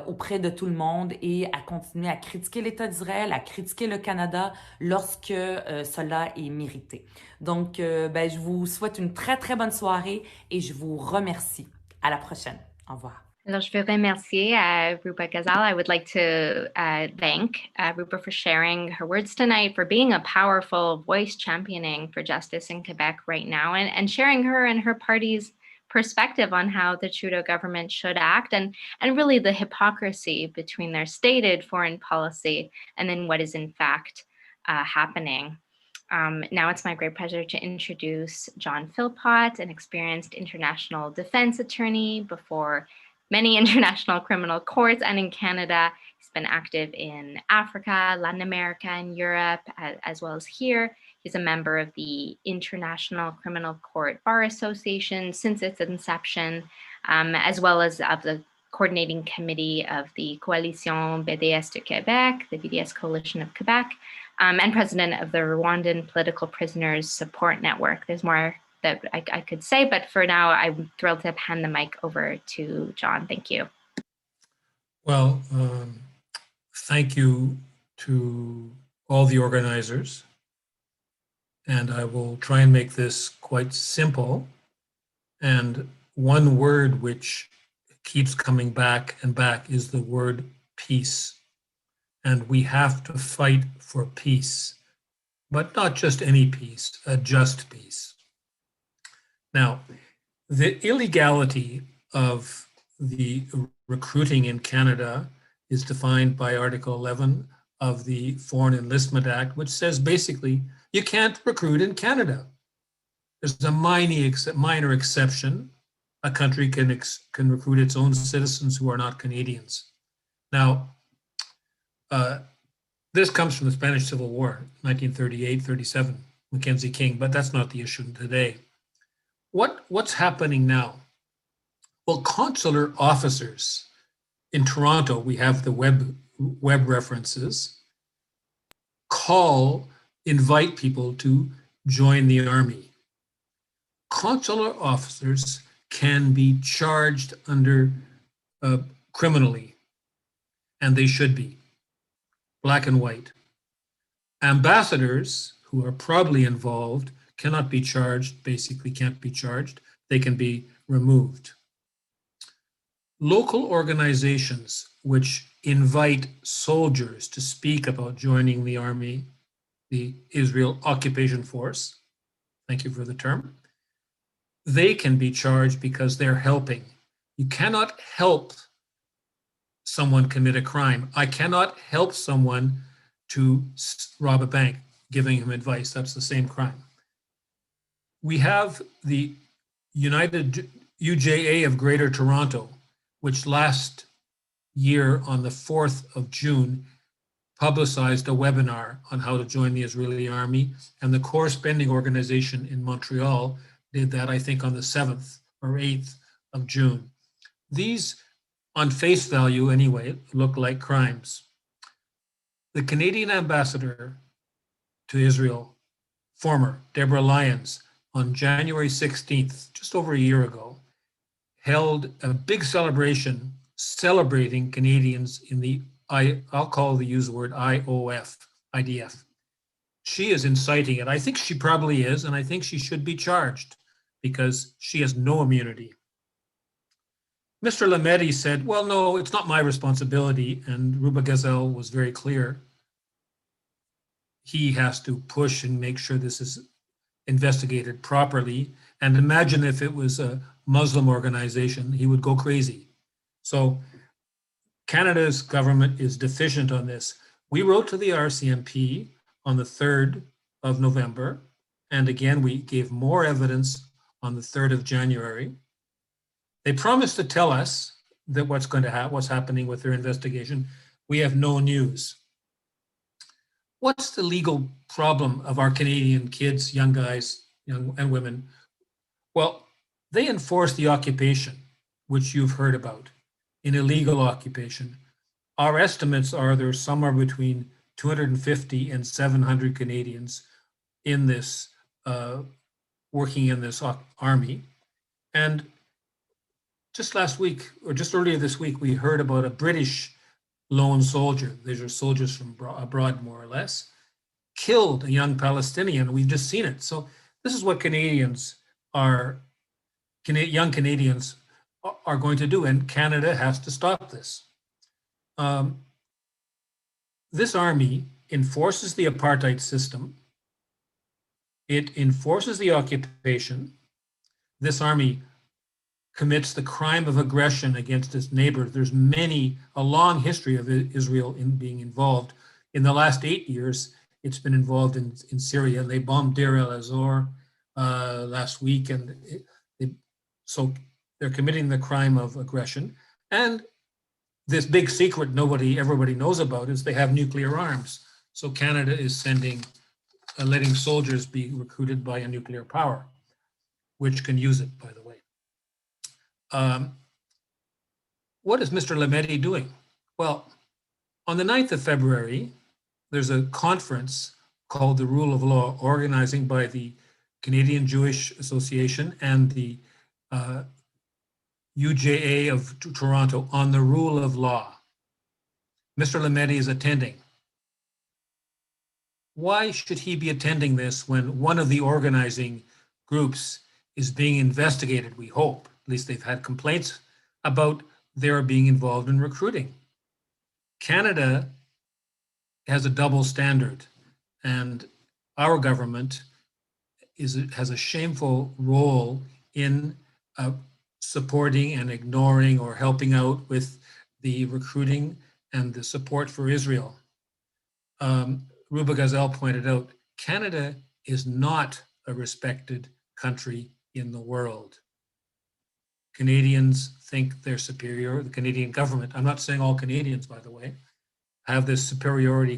auprès de tout le monde et à continuer à critiquer l'État d'Israël, à critiquer le Canada lorsque cela est mérité. Donc, je vous souhaite une très, très bonne soirée et je vous remercie. À la prochaine. Au revoir. Alors, je veux remercier Rupa Ghazal. I would like to thank Rupa for sharing her words tonight, for being a powerful voice championing for justice in Quebec right now, and sharing her and her party's perspective on how the Trudeau government should act, and really the hypocrisy between their stated foreign policy and then what is in fact happening. Now it's my great pleasure to introduce John Philpot, an experienced international defense attorney before many international criminal courts and in Canada. He's been active in Africa, Latin America, and Europe, as well as here. He's a member of the International Criminal Court Bar Association since its inception, as well as of the coordinating committee of the Coalition BDS de Québec, the BDS Coalition of Quebec, and president of the Rwandan Political Prisoners Support Network. There's more that I could say, but for now, I'm thrilled to hand the mic over to John. Thank you. Well, thank you to all the organizers. And I will try and make this quite simple. And one word which keeps coming back and back is the word peace. And we have to fight for peace, but not just any peace, a just peace. Now, the illegality of the recruiting in Canada is defined by Article 11 of the Foreign Enlistment Act, which says basically you can't recruit in Canada. There's a minor exception. A country can recruit its own citizens who are not Canadians. Now, this comes from the Spanish Civil War, 1938-37, Mackenzie King, but that's not the issue today. What's happening now? Well, consular officers in Toronto, we have the web references, invite people to join the army. Consular officers can be charged criminally. and they should be, black and white. Ambassadors who are probably involved cannot be charged, basically can't be charged. They can be removed. Local organizations which invite soldiers to speak about joining the army, the Israel Occupation Force, thank you for the term, they can be charged because they're helping. You cannot help someone commit a crime. I cannot help someone to rob a bank, giving him advice. That's the same crime. We have the United UJA of Greater Toronto, which last year on the 4th of June publicized a webinar on how to join the Israeli army, and the corresponding organization in Montreal did that, I think, on the 7th or 8th of June. These, on face value anyway, look like crimes. The Canadian ambassador to Israel, former Deborah Lyons, on January 16th, just over a year ago, held a big celebration celebrating Canadians in the, I'll call the use word IDF. She is inciting it. I think she probably is, and I think she should be charged because she has no immunity. Mr. Lametti said, well, no, it's not my responsibility, and Ruba Gazelle was very clear. He has to push and make sure this is investigated properly. And imagine if it was a Muslim organization, he would go crazy. So Canada's government is deficient on this. We wrote to the RCMP on the 3rd of November, and again, we gave more evidence on the 3rd of January. They promised to tell us that what's happening with their investigation. We have no news. What's the legal problem of our Canadian kids, young guys, young and women? Well, they enforce the occupation, which you've heard about, an illegal occupation. Our estimates are there's somewhere between 250 and 700 Canadians in this, working in this army. And just last week, or just earlier this week, we heard about a British lone soldier, these are soldiers from abroad more or less, killed a young Palestinian. We've just seen it. So this is what young Canadians are going to do, and Canada has to stop this. This army enforces the apartheid system. It enforces the occupation. This army commits the crime of aggression against its neighbors. There's a long history of Israel in being involved. In the last 8 years, it's been involved in Syria. They bombed Deir el-Zor last week, and so they're committing the crime of aggression. And this big secret everybody knows about is they have nuclear arms. So Canada is letting soldiers be recruited by a nuclear power, which can use it, by the way. What is Mr. Lametti doing? Well, on the 9th of February, there's a conference called the Rule of Law, organizing by the Canadian Jewish Association and the UJA of Toronto on the rule of law. Mr. Lametti is attending. Why should he be attending this when one of the organizing groups is being investigated, we hope? At least they've had complaints about their being involved in recruiting. Canada has a double standard, and our government has a shameful role in supporting and ignoring or helping out with the recruiting and the support for Israel. Ruba Gazelle pointed out, Canada is not a respected country in the world. Canadians think they're superior. The Canadian government, I'm not saying all Canadians, by the way, have this superiority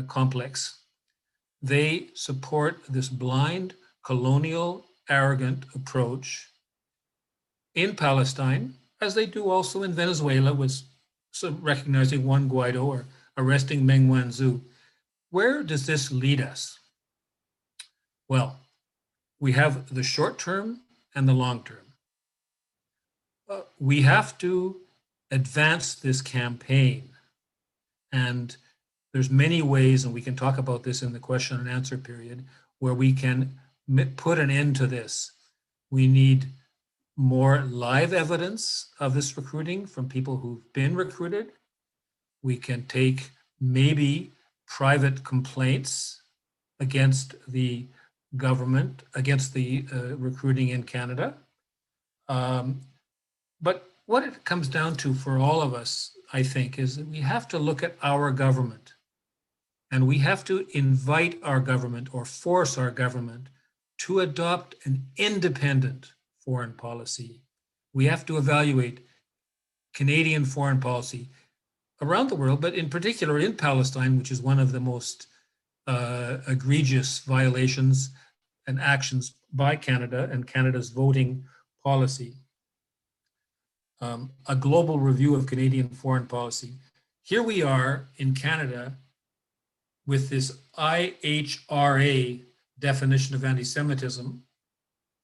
complex. They support this blind, colonial, arrogant approach in Palestine, as they do also in Venezuela, with recognizing Juan Guaido or arresting Meng Wanzhou. Where does this lead us? Well, we have the short term and the long term. We have to advance this campaign. And there's many ways, and we can talk about this in the question and answer period, where we can put an end to this. We need more live evidence of this recruiting from people who've been recruited. We can take maybe private complaints against the government, against the recruiting in Canada. But what it comes down to for all of us, I think, is that we have to look at our government, and we have to invite our government or force our government to adopt an independent foreign policy. We have to evaluate Canadian foreign policy around the world, but in particular in Palestine, which is one of the most egregious violations and actions by Canada and Canada's voting policy. A global review of Canadian foreign policy. Here we are in Canada with this IHRA definition of anti-Semitism.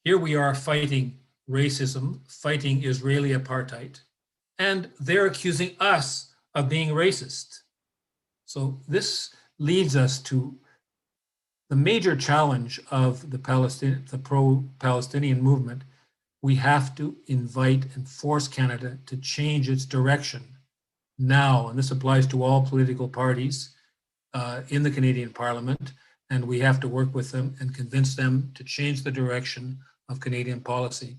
Here we are fighting racism, fighting Israeli apartheid, and they're accusing us of being racist. So this leads us to the major challenge of the pro-Palestinian movement. We have to invite and force Canada to change its direction now, and this applies to all political parties in the Canadian Parliament, and we have to work with them and convince them to change the direction of Canadian policy.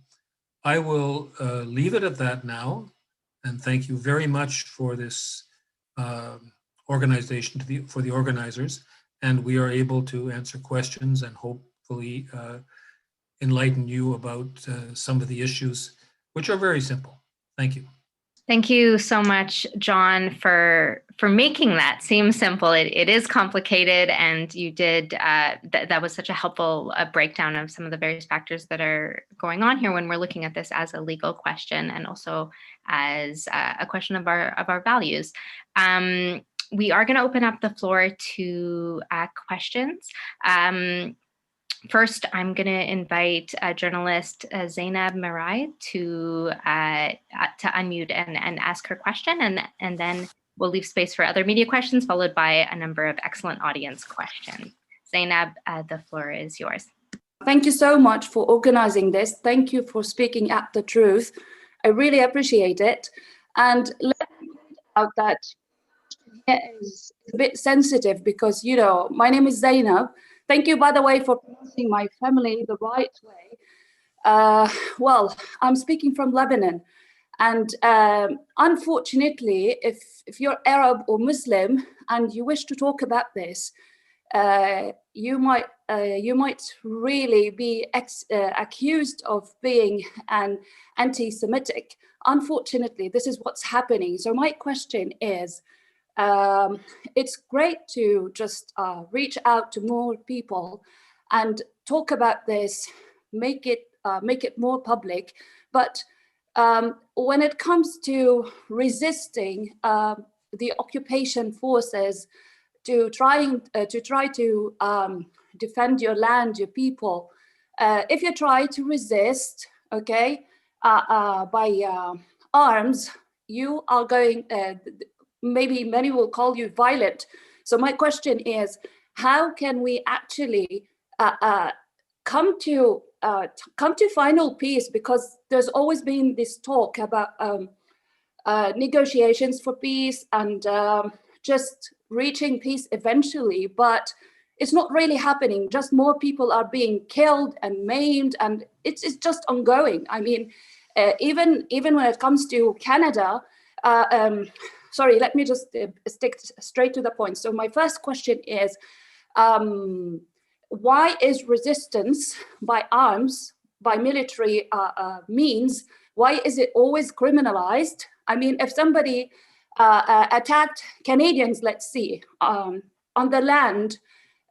I will leave it at that now, and thank you very much for this organization, for the organizers, and we are able to answer questions and hopefully enlighten you about some of the issues, which are very simple. Thank you. Thank you so much, John, for making that seem simple. It is complicated, and you did, that was such a helpful breakdown of some of the various factors that are going on here when we're looking at this as a legal question and also as a question of our values. We are going to open up the floor to questions. First, I'm going to invite journalist Zainab Marai to unmute and ask her question, and then we'll leave space for other media questions, followed by a number of excellent audience questions. Zainab, the floor is yours. Thank you so much for organizing this. Thank you for speaking at the truth. I really appreciate it. And let me point out that it is a bit sensitive because, you know, my name is Zainab. Thank you, by the way, for pronouncing my family the right way. Well, I'm speaking from Lebanon. And unfortunately, if you're Arab or Muslim and you wish to talk about this, you might really be accused of being an anti-Semitic. Unfortunately, this is what's happening. So my question is, it's great to just reach out to more people and talk about this, make it more public. But when it comes to resisting the occupation forces, to try to defend your land, your people, if you try to resist, okay, by arms, you are going. Maybe many will call you violent. So my question is, how can we actually come to final peace? Because there's always been this talk about negotiations for peace and just reaching peace eventually, but it's not really happening. Just more people are being killed and maimed, and it's just ongoing. I mean, even when it comes to Canada, sorry, let me just stick straight to the point. So my first question is, why is resistance by arms, by military means, why is it always criminalized? I mean, if somebody attacked Canadians, let's see, on the land,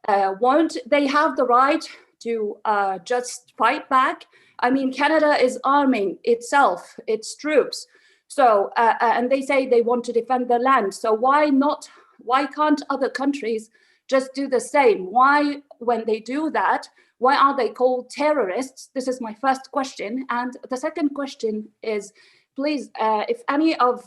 won't they have the right to just fight back? I mean, Canada is arming itself, its troops. So, and they say they want to defend the land. So why can't other countries just do the same? Why, when they do that, why are they called terrorists? This is my first question. And the second question is, please, if any of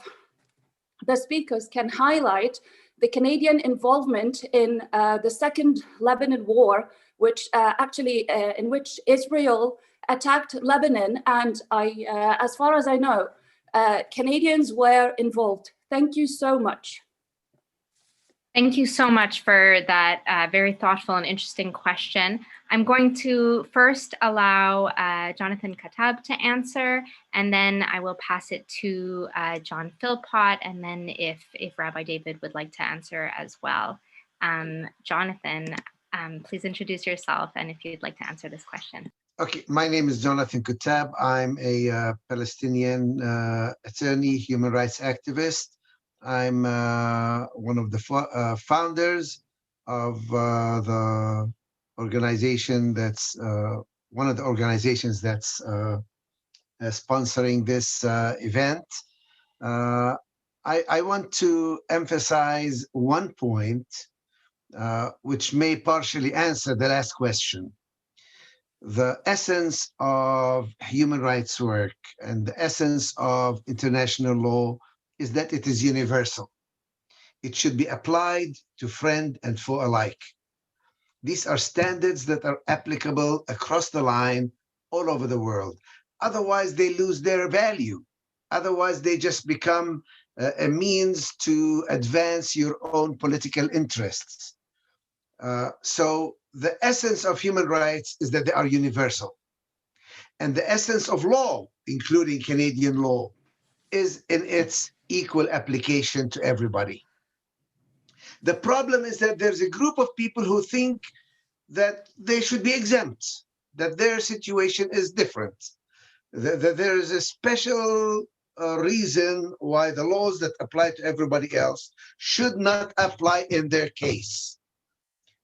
the speakers can highlight the Canadian involvement in the Second Lebanon War, which in which Israel attacked Lebanon, and as far as I know, Canadians were involved. Thank you so much. Thank you so much for that very thoughtful and interesting question. I'm going to first allow Jonathan Katab to answer, and then I will pass it to John Philpot, and then if Rabbi David would like to answer as well. Jonathan, please introduce yourself and if you'd like to answer this question. Okay, my name is Jonathan Katab. I'm a Palestinian attorney, human rights activist. I'm one of the founders of the organization that's one of the organizations that's sponsoring this event. I want to emphasize one point which may partially answer the last question. The essence of human rights work and the essence of international law is that it is universal. It should be applied to friend and foe alike. These are standards that are applicable across the line all over the world. Otherwise, they lose their value. Otherwise, they just become a means to advance your own political interests. So the essence of human rights is that they are universal. And the essence of law, including Canadian law, is in its equal application to everybody. The problem is that there's a group of people who think that they should be exempt, that their situation is different, that there is a special reason why the laws that apply to everybody else should not apply in their case.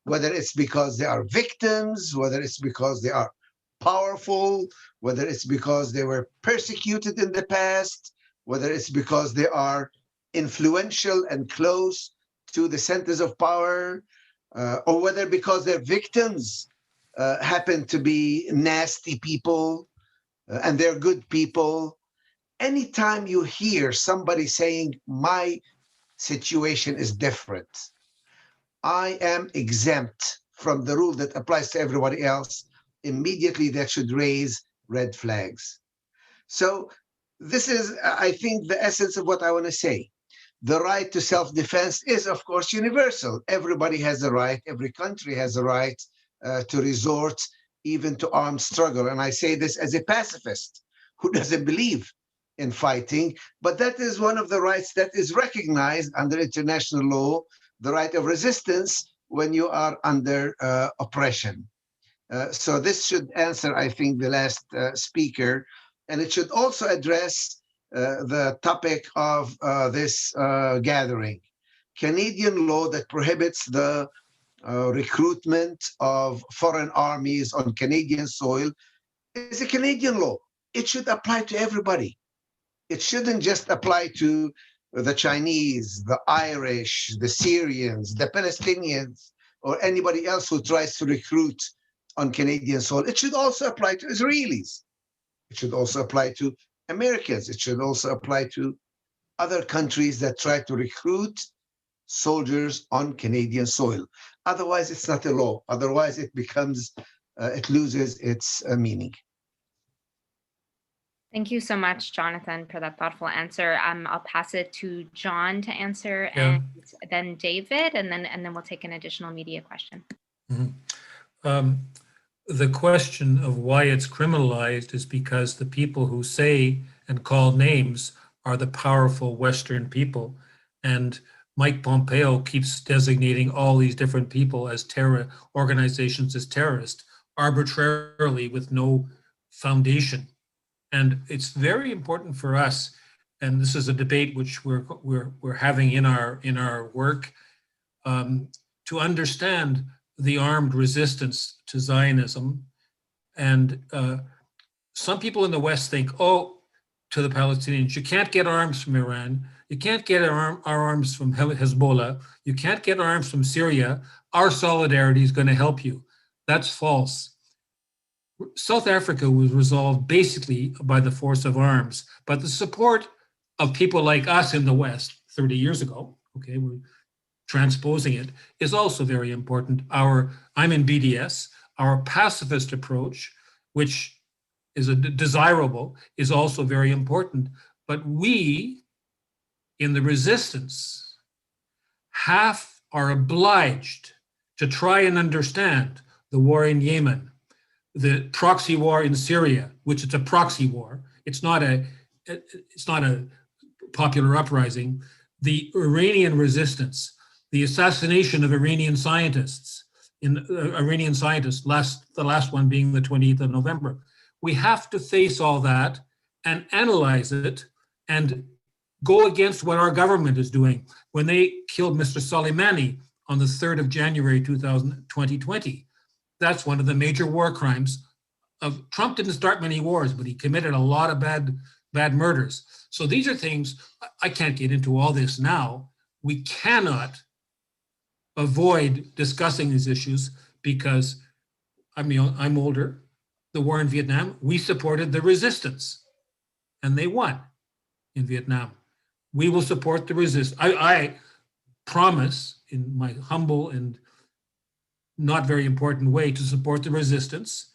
Whether it's because they are victims, whether it's because they are powerful, whether it's because they were persecuted in the past, whether it's because they are influential and close to the centers of power, or whether because their victims happen to be nasty people and they're good people. Anytime you hear somebody saying, my situation is different, I am exempt from the rule that applies to everybody else, immediately that should raise red flags. So this is, I think, the essence of what I want to say. The right to self-defense is, of course, universal. Everybody has a right, every country has a right to resort even to armed struggle. And I say this as a pacifist who doesn't believe in fighting, but that is one of the rights that is recognized under international law, the right of resistance when you are under oppression. So this should answer, I think, the last speaker, and it should also address the topic of this gathering. Canadian law that prohibits the recruitment of foreign armies on Canadian soil is a Canadian law. It should apply to everybody. It shouldn't just apply to the Chinese, the Irish, the Syrians, the Palestinians, or anybody else who tries to recruit on Canadian soil. It should also apply to Israelis. It should also apply to Americans. It should also apply to other countries that try to recruit soldiers on Canadian soil. Otherwise, it's not a law. Otherwise, it becomes, it loses its meaning. Thank you so much, Jonathan, for that thoughtful answer. I'll pass it to John to answer, Yeah. and then David, and then we'll take an additional media question. Mm-hmm. The question of why it's criminalized is because the people who say and call names are the powerful Western people. And Mike Pompeo keeps designating all these different people as terror organizations as terrorists arbitrarily with no foundation. And it's very important for us, and this is a debate which we're having in our work, to understand the armed resistance to Zionism. And some people in the West think, oh, to the Palestinians, you can't get arms from Iran, you can't get our arms from Hezbollah, you can't get arms from Syria, our solidarity is going to help you. That's false. South Africa was resolved basically by the force of arms, but the support of people like us in the West, 30 years ago. Okay, we're transposing it is also very important. I'm in BDS. Our pacifist approach, which is desirable, is also very important. But we, in the resistance, are obliged to try and understand the war in Yemen, the proxy war in Syria, which is a proxy war. It's not a popular uprising. The Iranian resistance, the assassination of Iranian scientists, the last one being the 28th of November. We have to face all that and analyze it and go against what our government is doing. When they killed Mr. Soleimani on the 3rd of January 2020, that's one of the major war crimes. Trump didn't start many wars, but he committed a lot of bad murders. So these are things, I can't get into all this now. We cannot avoid discussing these issues because I'm older. The war in Vietnam, we supported the resistance and they won in Vietnam. We will support the resistance. I promise in my humble and not very important way to support the resistance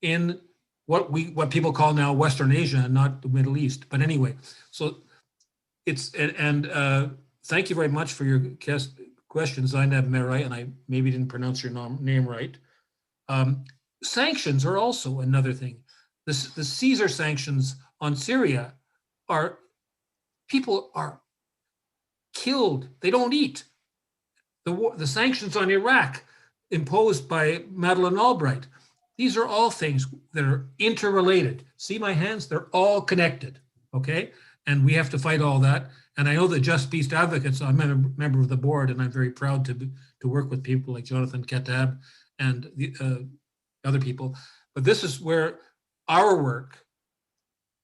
in what people call now Western Asia and not the Middle East. But anyway, so it's, thank you very much for your question, Zainab Merai, and I maybe didn't pronounce your name right. Sanctions are also another thing. The Caesar sanctions on Syria people are killed. They don't eat. The sanctions on Iraq imposed by Madeleine Albright. These are all things that are interrelated. See my hands? They're all connected, okay? And we have to fight all that. And I know that Just Peace Advocates, I'm a member of the board, and I'm very proud to work with people like Jonathan Katab and the other people. But this is where our work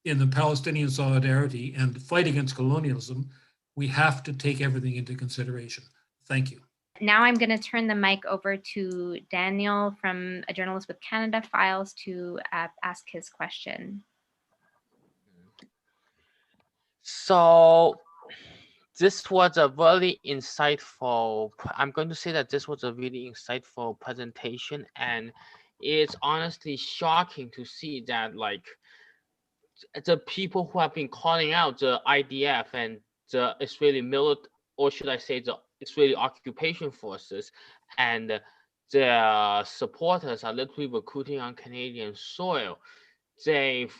in the Palestinian solidarity and the fight against colonialism, we have to take everything into consideration. Thank you. Now I'm going to turn the mic over to Daniel from A Journalist with Canada Files to ask his question. So this was a very insightful, I'm going to say that this was a really insightful presentation, and it's honestly shocking to see that like the people who have been calling out the IDF and the Israeli military, or should I say the Israeli occupation forces, and their supporters are literally recruiting on Canadian soil. They've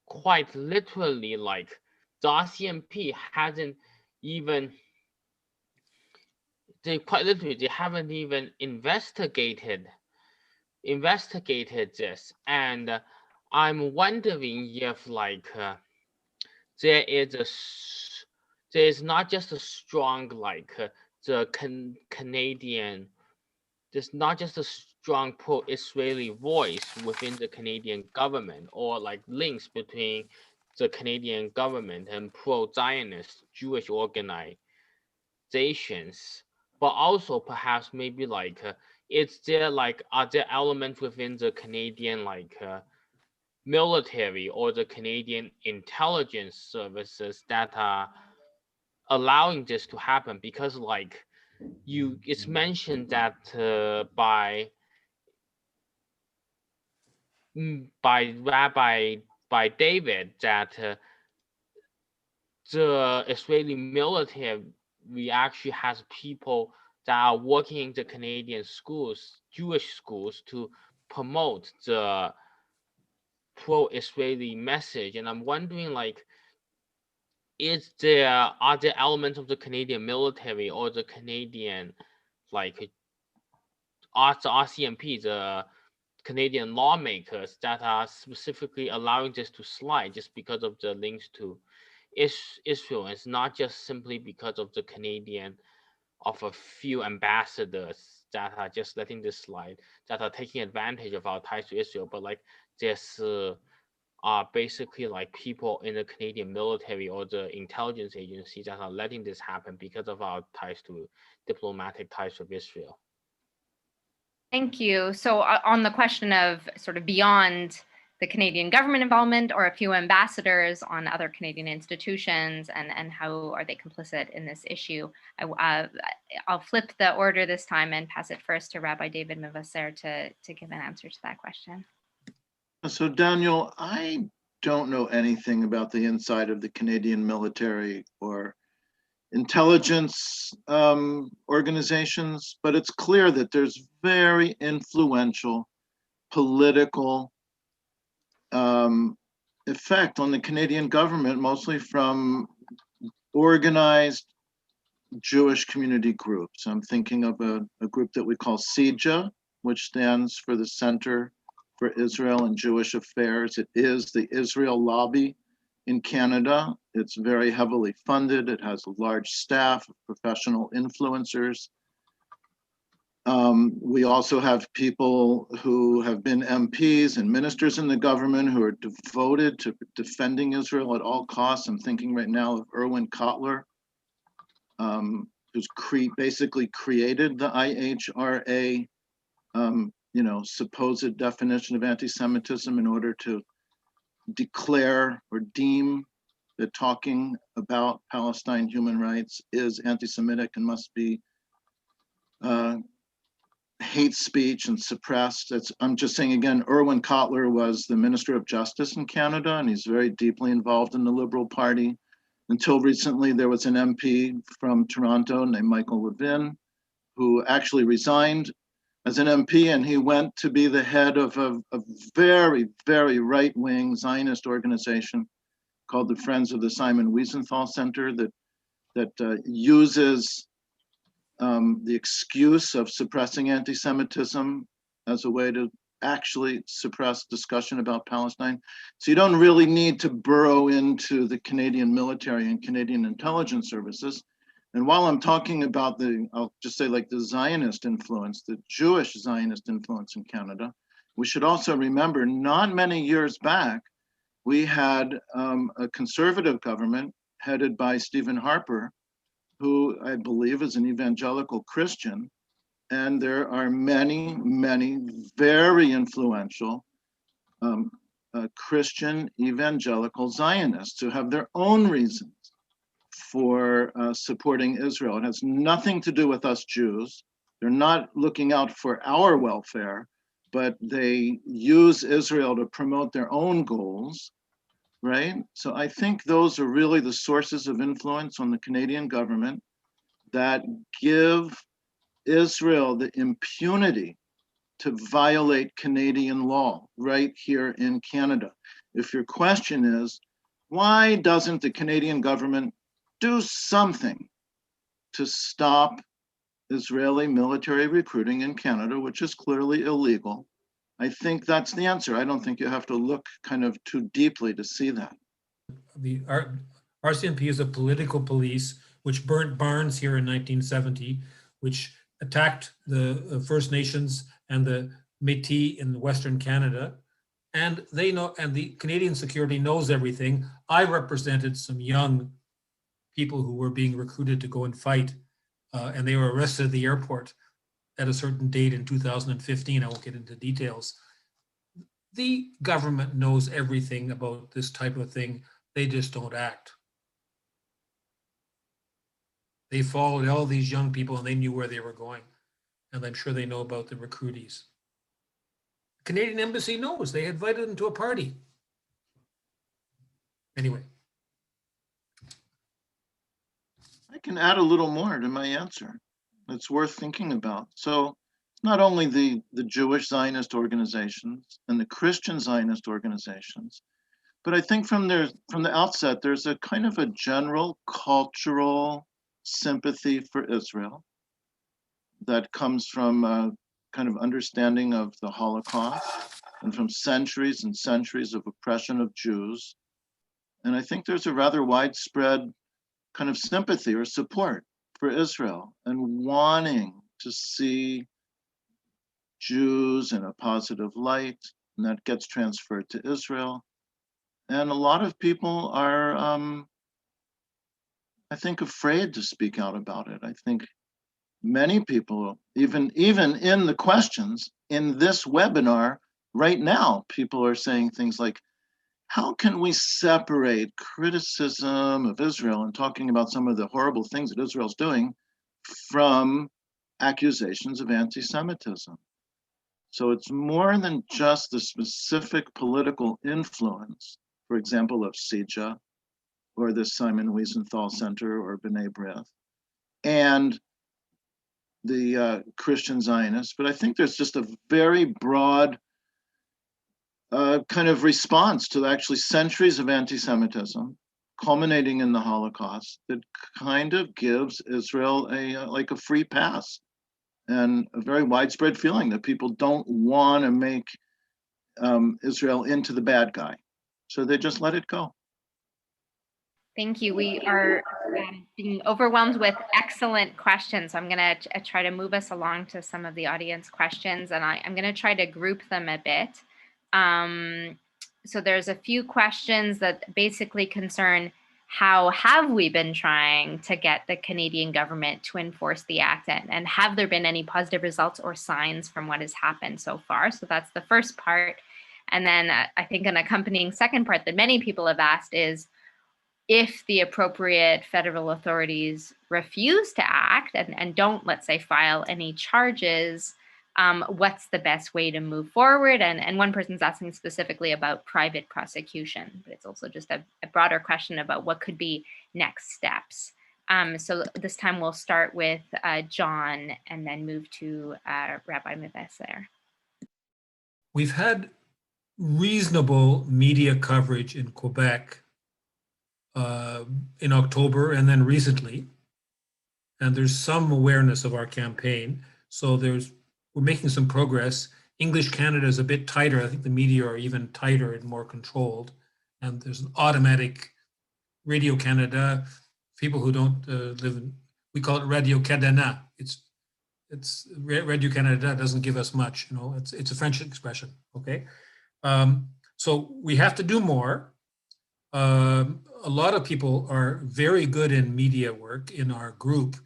quite literally, like, the RCMP hasn't even, they haven't even investigated this. And I'm wondering if like there is not just a strong like Canadian, there's not just a strong pro-Israeli voice within the Canadian government, or like links between the Canadian government and pro-Zionist Jewish organizations, but also perhaps maybe like are there elements within the Canadian like military or the Canadian intelligence services that are allowing this to happen? Because like it's mentioned that by David that the Israeli military actually has people that are working in the Canadian schools, Jewish schools, to promote the pro-Israeli message. And I'm wondering, like, are there elements of the Canadian military or the Canadian, like, the RCMP, the Canadian lawmakers, that are specifically allowing this to slide just because of the links to Israel? It's not just simply because of the of a few ambassadors that are just letting this slide, that are taking advantage of our ties to Israel, but like there's basically like people in the Canadian military or the intelligence agencies that are letting this happen because of our diplomatic ties with Israel. Thank you. So on the question of sort of beyond the Canadian government involvement or a few ambassadors on other Canadian institutions, and how are they complicit in this issue? I'll flip the order this time and pass it first to Rabbi David Mevasser to give an answer to that question. So Daniel, I don't know anything about the inside of the Canadian military or intelligence organizations, but it's clear that there's very influential political effect on the Canadian government, mostly from organized Jewish community groups. I'm thinking of a group that we call CIJA, which stands for the Center for Israel and Jewish Affairs. It is the Israel lobby in Canada. It's very heavily funded. It has a large staff of professional influencers. We also have people who have been MPs and ministers in the government who are devoted to defending Israel at all costs. I'm thinking right now of Erwin Kotler, who's basically created the IHRA, supposed definition of anti-Semitism in order to declare or deem that talking about Palestine human rights is anti-Semitic and must be hate speech and suppressed. I'm just saying again, Erwin Kotler was the Minister of Justice in Canada, and he's very deeply involved in the Liberal Party. Until recently, there was an MP from Toronto named Michael Levin, who actually resigned as an MP, and he went to be the head of a very, very right-wing Zionist organization called the Friends of the Simon Wiesenthal Center that uses the excuse of suppressing anti-Semitism as a way to actually suppress discussion about Palestine. So you don't really need to burrow into the Canadian military and Canadian intelligence services. And while I'm talking about I'll just say like the Zionist influence, the Jewish Zionist influence in Canada, we should also remember not many years back, we had a conservative government headed by Stephen Harper, who I believe is an evangelical Christian. And there are many, many very influential Christian evangelical Zionists who have their own reasons for supporting Israel. It has nothing to do with us Jews. They're not looking out for our welfare, but they use Israel to promote their own goals, right? So I think those are really the sources of influence on the Canadian government that give Israel the impunity to violate Canadian law right here in Canada. If your question is, why doesn't the Canadian government do something to stop Israeli military recruiting in Canada, which is clearly illegal? I think that's the answer. I don't think you have to look kind of too deeply to see that. The RCMP is a political police which burnt barns here in 1970, which attacked the First Nations and the Métis in Western Canada. And they know, and the Canadian security knows everything. I represented some young people who were being recruited to go and fight, and they were arrested at the airport at a certain date in 2015. I won't get into details. The government knows everything about this type of thing. They just don't act. They followed all these young people and they knew where they were going. And I'm sure they know about the recruitees. The Canadian embassy knows. They invited them to a party. Anyway. I can add a little more to my answer. It's worth thinking about. So not only the Jewish Zionist organizations and the Christian Zionist organizations, but I think from the outset, there's a kind of a general cultural sympathy for Israel that comes from a kind of understanding of the Holocaust and from centuries and centuries of oppression of Jews. And I think there's a rather widespread kind of sympathy or support for Israel and wanting to see Jews in a positive light, and that gets transferred to Israel. And a lot of people are, I think, afraid to speak out about it. I think many people, even in the questions in this webinar, right now, people are saying things like, how can we separate criticism of Israel and talking about some of the horrible things that Israel's doing from accusations of anti-Semitism? So it's more than just the specific political influence, for example, of CIJA or the Simon Wiesenthal Center or B'nai B'rith, and the Christian Zionists, but I think there's just a very broad kind of response to actually centuries of anti-Semitism, culminating in the Holocaust, that kind of gives Israel like a free pass, and a very widespread feeling that people don't want to make Israel into the bad guy, so they just let it go. Thank you. We are being overwhelmed with excellent questions. I'm going to try to move us along to some of the audience questions, and I'm going to try to group them a bit. So there's a few questions that basically concern how have we been trying to get the Canadian government to enforce the act, and have there been any positive results or signs from what has happened so far? So that's the first part. And then I think an accompanying second part that many people have asked is, if the appropriate federal authorities refuse to act and don't, let's say, file any charges, what's the best way to move forward? And one person's asking specifically about private prosecution, but it's also just a broader question about what could be next steps. So this time we'll start with John and then move to Rabbi Meves there. We've had reasonable media coverage in Quebec in October and then recently, and there's some awareness of our campaign. So we're making some progress. English Canada is a bit tighter. I think the media are even tighter and more controlled. And there's an automatic Radio Canada. People who don't live in, we call it Radio Cadena. It's Radio Canada doesn't give us much. You know, it's a French expression. Okay, so we have to do more. A lot of people are very good in media work in our group.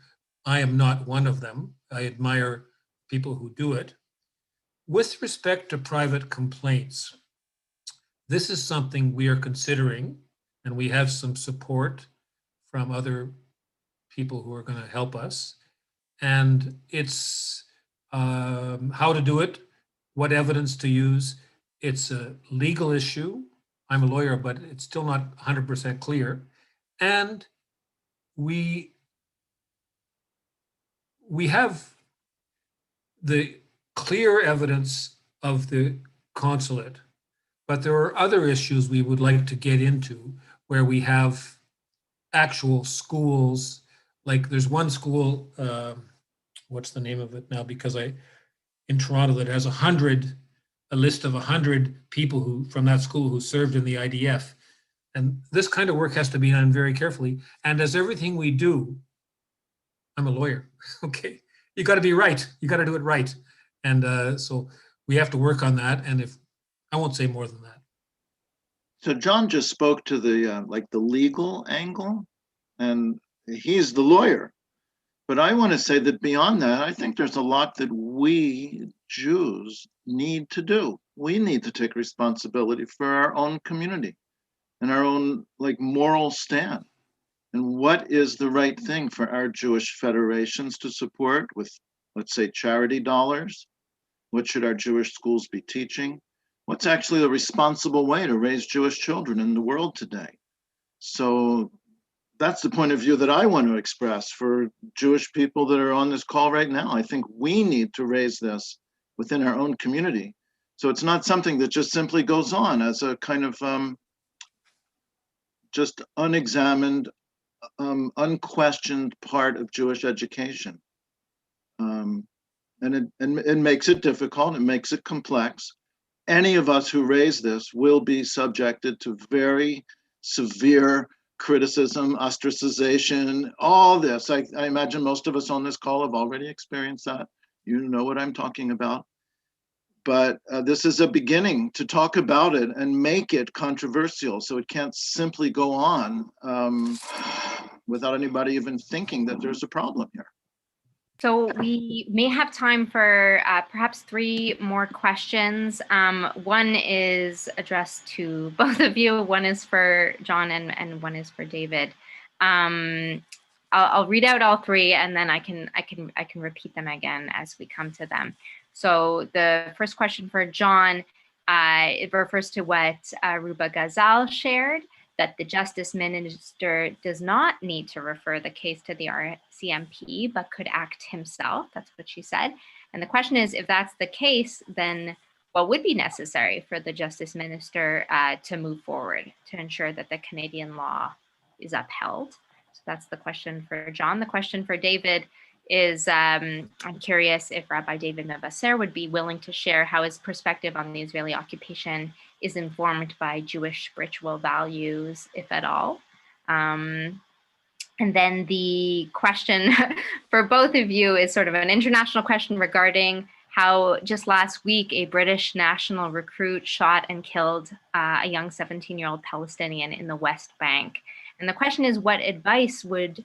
I am not one of them. I admire people who do it. With respect to private complaints, this is something we are considering, and we have some support from other people who are going to help us. And it's how to do it, what evidence to use. It's a legal issue. I'm a lawyer, but it's still not 100% clear. And we have the clear evidence of the consulate, but there are other issues we would like to get into where we have actual schools. Like there's one school, what's the name of it now? Because in Toronto that has a list of 100 people from that school who served in the IDF. And this kind of work has to be done very carefully. And as everything we do, I'm a lawyer, okay? You got to be right. You got to do it right. And so we have to work on that. And I won't say more than that. So John just spoke to the legal angle, and he's the lawyer. But I want to say that beyond that, I think there's a lot that we Jews need to do. We need to take responsibility for our own community and our own moral stand. And what is the right thing for our Jewish federations to support with, let's say, charity dollars? What should our Jewish schools be teaching? What's actually a responsible way to raise Jewish children in the world today? So that's the point of view that I want to express for Jewish people that are on this call right now. I think we need to raise this within our own community. So it's not something that just simply goes on as a kind of just unexamined, unquestioned part of Jewish education. And it makes it difficult, it makes it complex. Any of us who raise this will be subjected to very severe criticism, ostracization, all this. I imagine most of us on this call have already experienced that. You know what I'm talking about. But this is a beginning to talk about it and make it controversial, so it can't simply go on without anybody even thinking that there's a problem here. So we may have time for perhaps 3 more questions. One is addressed to both of you. One is for John and one is for David. I'll read out all 3 and then I can repeat them again as we come to them. So the first question for John, it refers to what Ruba Ghazal shared, that the Justice Minister does not need to refer the case to the RCMP, but could act himself. That's what she said. And the question is, if that's the case, then what would be necessary for the Justice Minister to move forward to ensure that the Canadian law is upheld? So that's the question for John. The question for David is, I'm curious if Rabbi David Mevasser would be willing to share how his perspective on the Israeli occupation is informed by Jewish spiritual values, if at all. And then the question for both of you is sort of an international question regarding how just last week a British national recruit shot and killed a young 17-year-old Palestinian in the West Bank. And the question is, what advice would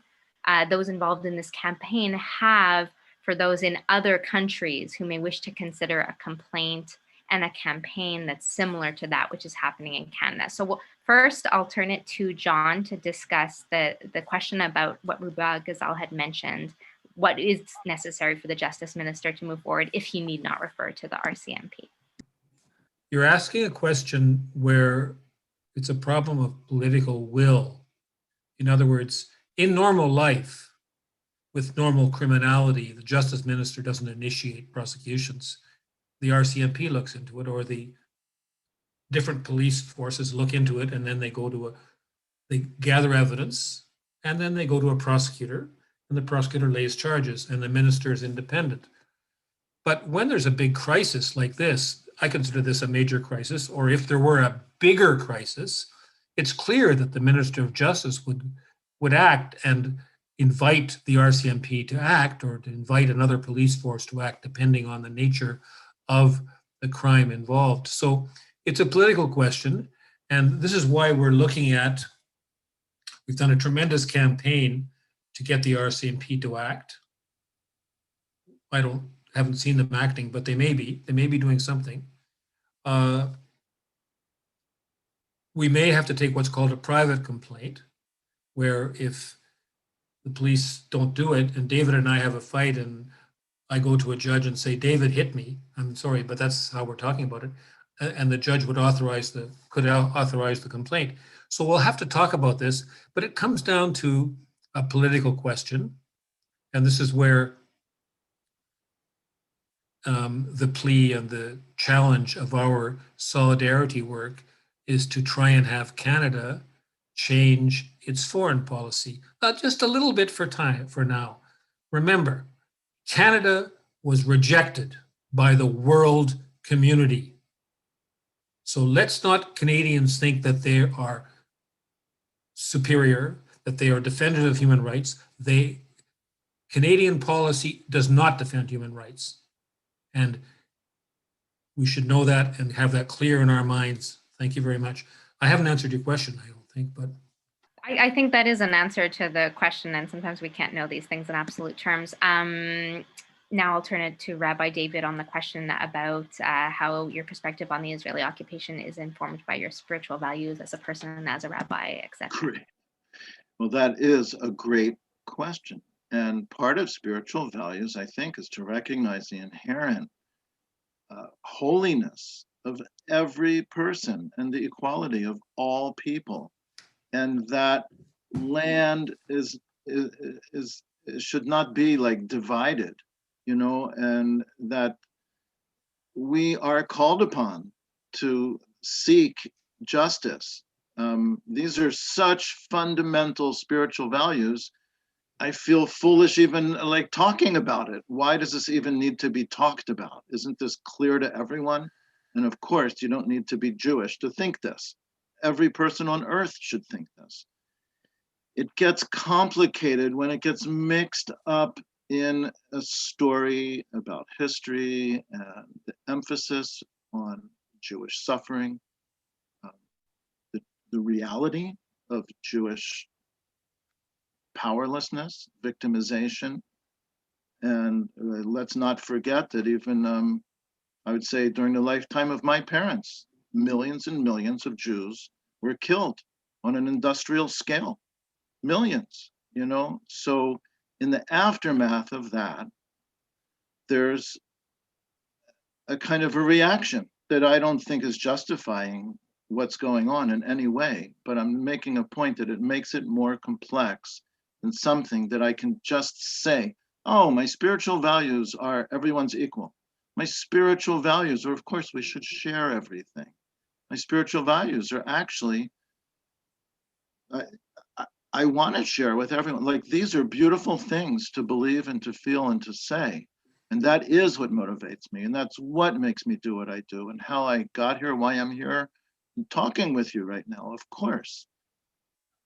those involved in this campaign have for those in other countries who may wish to consider a complaint and a campaign that's similar to that which is happening in Canada? So first, I'll turn it to John to discuss the question about what Ruba Ghazal had mentioned. What is necessary for the Justice Minister to move forward if he need not refer to the RCMP? You're asking a question where it's a problem of political will. In other words, in normal life, with normal criminality, the Justice Minister doesn't initiate prosecutions. The RCMP looks into it, or the different police forces look into it, and then they gather evidence, and then they go to a prosecutor, and the prosecutor lays charges, and the minister is independent. But when there's a big crisis like this, I consider this a major crisis, or if there were a bigger crisis, it's clear that the Minister of Justice would act and invite the RCMP to act, or to invite another police force to act, depending on the nature of the crime involved. So it's a political question, and this is why we've done a tremendous campaign to get the RCMP to act. Haven't seen them acting, but they may be doing something. We may have to take what's called a private complaint, where if the police don't do it, and David and I have a fight, and I go to a judge and say, David hit me, I'm sorry, but that's how we're talking about it, and the judge would could authorize the complaint. So we'll have to talk about this, but it comes down to a political question, and this is where the plea and the challenge of our solidarity work is to try and have Canada change its foreign policy, just a little bit for now. Remember, Canada was rejected by the world community. So let's not Canadians think that they are superior, that they are defenders of human rights. Canadian policy does not defend human rights. And we should know that and have that clear in our minds. Thank you very much. I haven't answered your question, I don't think, but. I think that is an answer to the question, and sometimes we can't know these things in absolute terms. Now I'll turn it to Rabbi David on the question about how your perspective on the Israeli occupation is informed by your spiritual values as a person and as a rabbi, etc. Great. Well, that is a great question. And part of spiritual values, I think, is to recognize the inherent holiness of every person and the equality of all people. And that land should not be like divided, and that we are called upon to seek justice. These are such fundamental spiritual values. I feel foolish even like talking about it. Why does this even need to be talked about? Isn't this clear to everyone? And of course, you don't need to be Jewish to think this. Every person on earth should think this. It gets complicated when it gets mixed up in a story about history and the emphasis on Jewish suffering, the reality of Jewish powerlessness, victimization, And let's not forget that even, I would say during the lifetime of my parents, millions and millions of Jews were killed on an industrial scale, millions, you know? So in the aftermath of that, there's a kind of a reaction that I don't think is justifying what's going on in any way, but I'm making a point that it makes it more complex than something that I can just say, oh, my spiritual values are everyone's equal. My spiritual values are, of course, we should share everything. My spiritual values are actually, I want to share with everyone. Like, these are beautiful things to believe and to feel and to say. And that is what motivates me. And that's what makes me do what I do and how I got here, why I'm here talking with you right now, of course.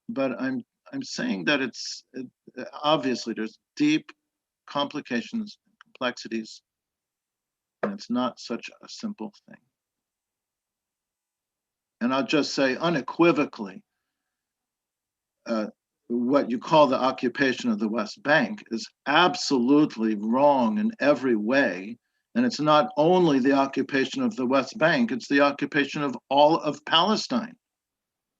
But I'm saying that obviously there's deep complications, complexities, and it's not such a simple thing. And I'll just say unequivocally, what you call the occupation of the West Bank is absolutely wrong in every way. And it's not only the occupation of the West Bank, it's the occupation of all of Palestine,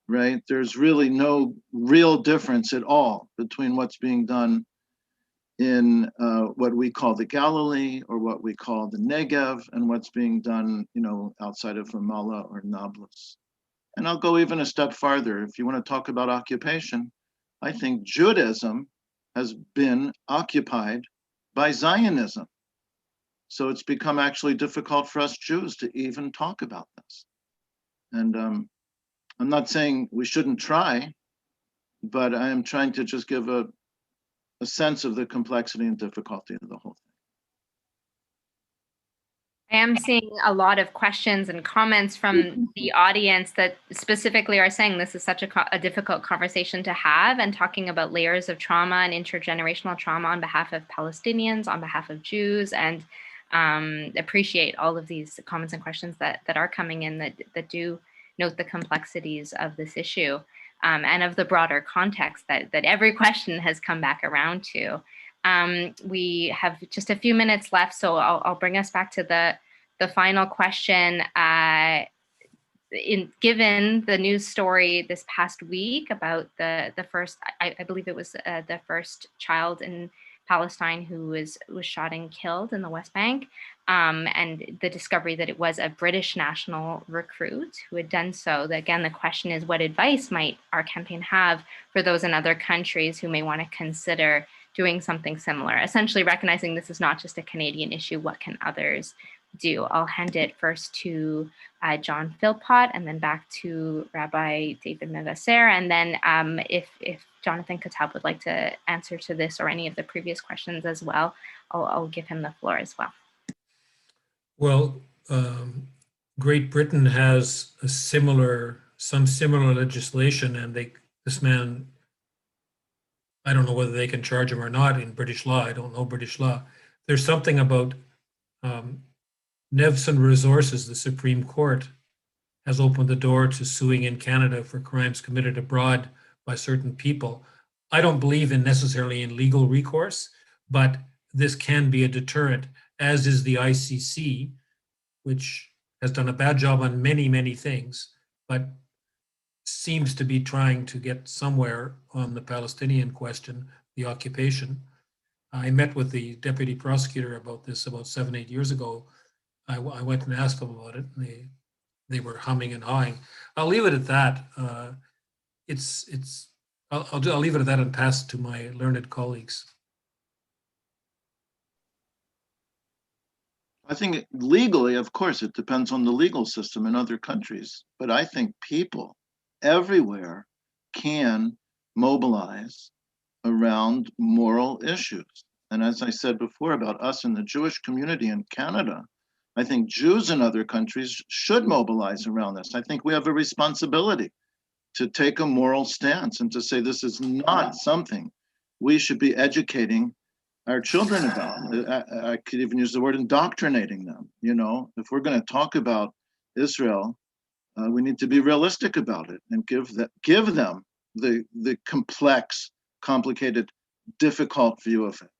right? There's really no real difference at all between what's being done in what we call the Galilee or what we call the Negev and what's being done, you know, outside of Ramallah or Nablus. And I'll go even a step farther. If you want to talk about occupation, I think Judaism has been occupied by Zionism. So it's become actually difficult for us Jews to even talk about this. And I'm not saying we shouldn't try, but I am trying to just give a sense of the complexity and difficulty of the whole thing. I am seeing a lot of questions and comments from the audience that specifically are saying this is such a difficult conversation to have, and talking about layers of trauma and intergenerational trauma on behalf of Palestinians, on behalf of Jews, and appreciate all of these comments and questions that are coming in that do note the complexities of this issue and of the broader context that every question has come back around to. We have just a few minutes left, so I'll bring us back to the final question. Given the news story this past week about the first, I believe it was the first child in Palestine who was shot and killed in the West Bank, and the discovery that it was a British national recruit who had done so. Again, the question is, what advice might our campaign have for those in other countries who may want to consider doing something similar, essentially recognizing this is not just a Canadian issue? What can others do? I'll hand it first to John Philpot, and then back to Rabbi David Mevasser, and then if Jonathan Katab would like to answer to this or any of the previous questions as well, I'll give him the floor as well. Well, Great Britain has some similar legislation, and this man, I don't know whether they can charge him or not in British law. I don't know British law. There's something about Nevson Resources, the Supreme Court, has opened the door to suing in Canada for crimes committed abroad by certain people. I don't believe necessarily in legal recourse, but this can be a deterrent, as is the ICC, which has done a bad job on many, many things, but seems to be trying to get somewhere on the Palestinian question, the occupation. I met with the deputy prosecutor about this about 7-8 years ago. I went and asked them about it, and they were humming and hawing. I'll leave it at that. I'll leave it at that and pass it to my learned colleagues. I think legally, of course, it depends on the legal system in other countries, but I think people everywhere can mobilize around moral issues. And as I said before about us in the Jewish community in Canada, I think Jews in other countries should mobilize around this. I think we have a responsibility to take a moral stance and to say this is not something we should be educating our children about. I could even use the word indoctrinating them. You know, if we're going to talk about Israel, we need to be realistic about it and give them the complex, complicated, difficult view of it.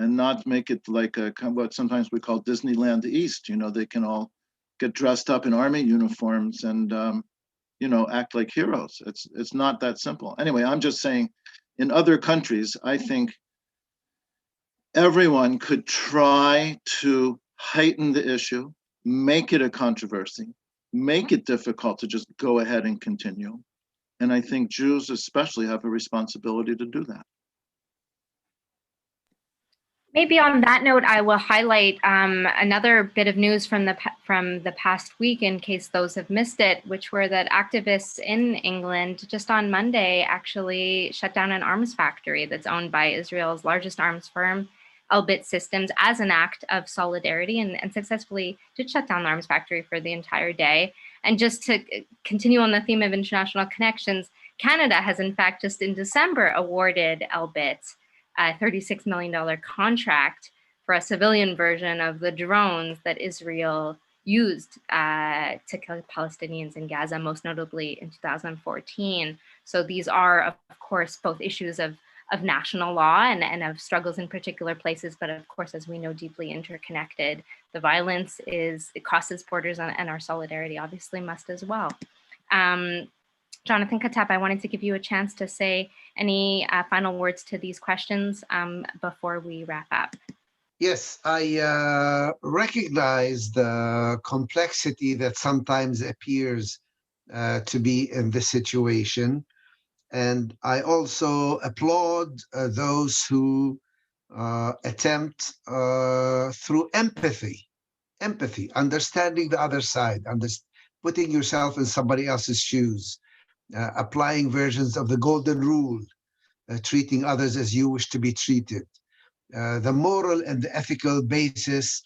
and not make it like a what sometimes we call Disneyland East. You know, they can all get dressed up in army uniforms and you know, act like heroes. It's not that simple. Anyway, I'm just saying, in other countries, I think everyone could try to heighten the issue, make it a controversy, make it difficult to just go ahead and continue. And I think Jews especially have a responsibility to do that. Maybe on that note, I will highlight another bit of news from the past week, in case those have missed it, which were that activists in England just on Monday actually shut down an arms factory that's owned by Israel's largest arms firm, Elbit Systems, as an act of solidarity, and successfully did shut down the arms factory for the entire day. And just to continue on the theme of international connections, Canada has in fact just in December awarded Elbit a $36 million contract for a civilian version of the drones that Israel used to kill Palestinians in Gaza, most notably in 2014. So these are, of course, both issues of national law and of struggles in particular places, but of course, as we know, deeply interconnected. The violence it crosses borders, and our solidarity obviously must as well. Jonathan Katap, I wanted to give you a chance to say any final words to these questions before we wrap up. Yes, I recognize the complexity that sometimes appears to be in this situation. And I also applaud those who attempt through empathy, understanding the other side, putting yourself in somebody else's shoes, applying versions of the golden rule, treating others as you wish to be treated. The moral and the ethical basis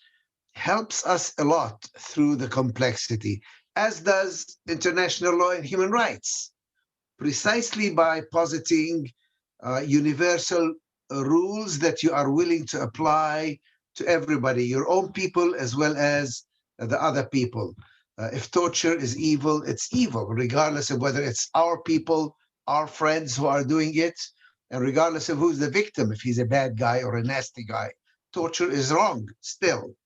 helps us a lot through the complexity, as does international law and human rights, precisely by positing universal rules that you are willing to apply to everybody, your own people as well as the other people. If torture is evil, it's evil, regardless of whether it's our people, our friends who are doing it, and regardless of who's the victim, if he's a bad guy or a nasty guy. Torture is wrong still.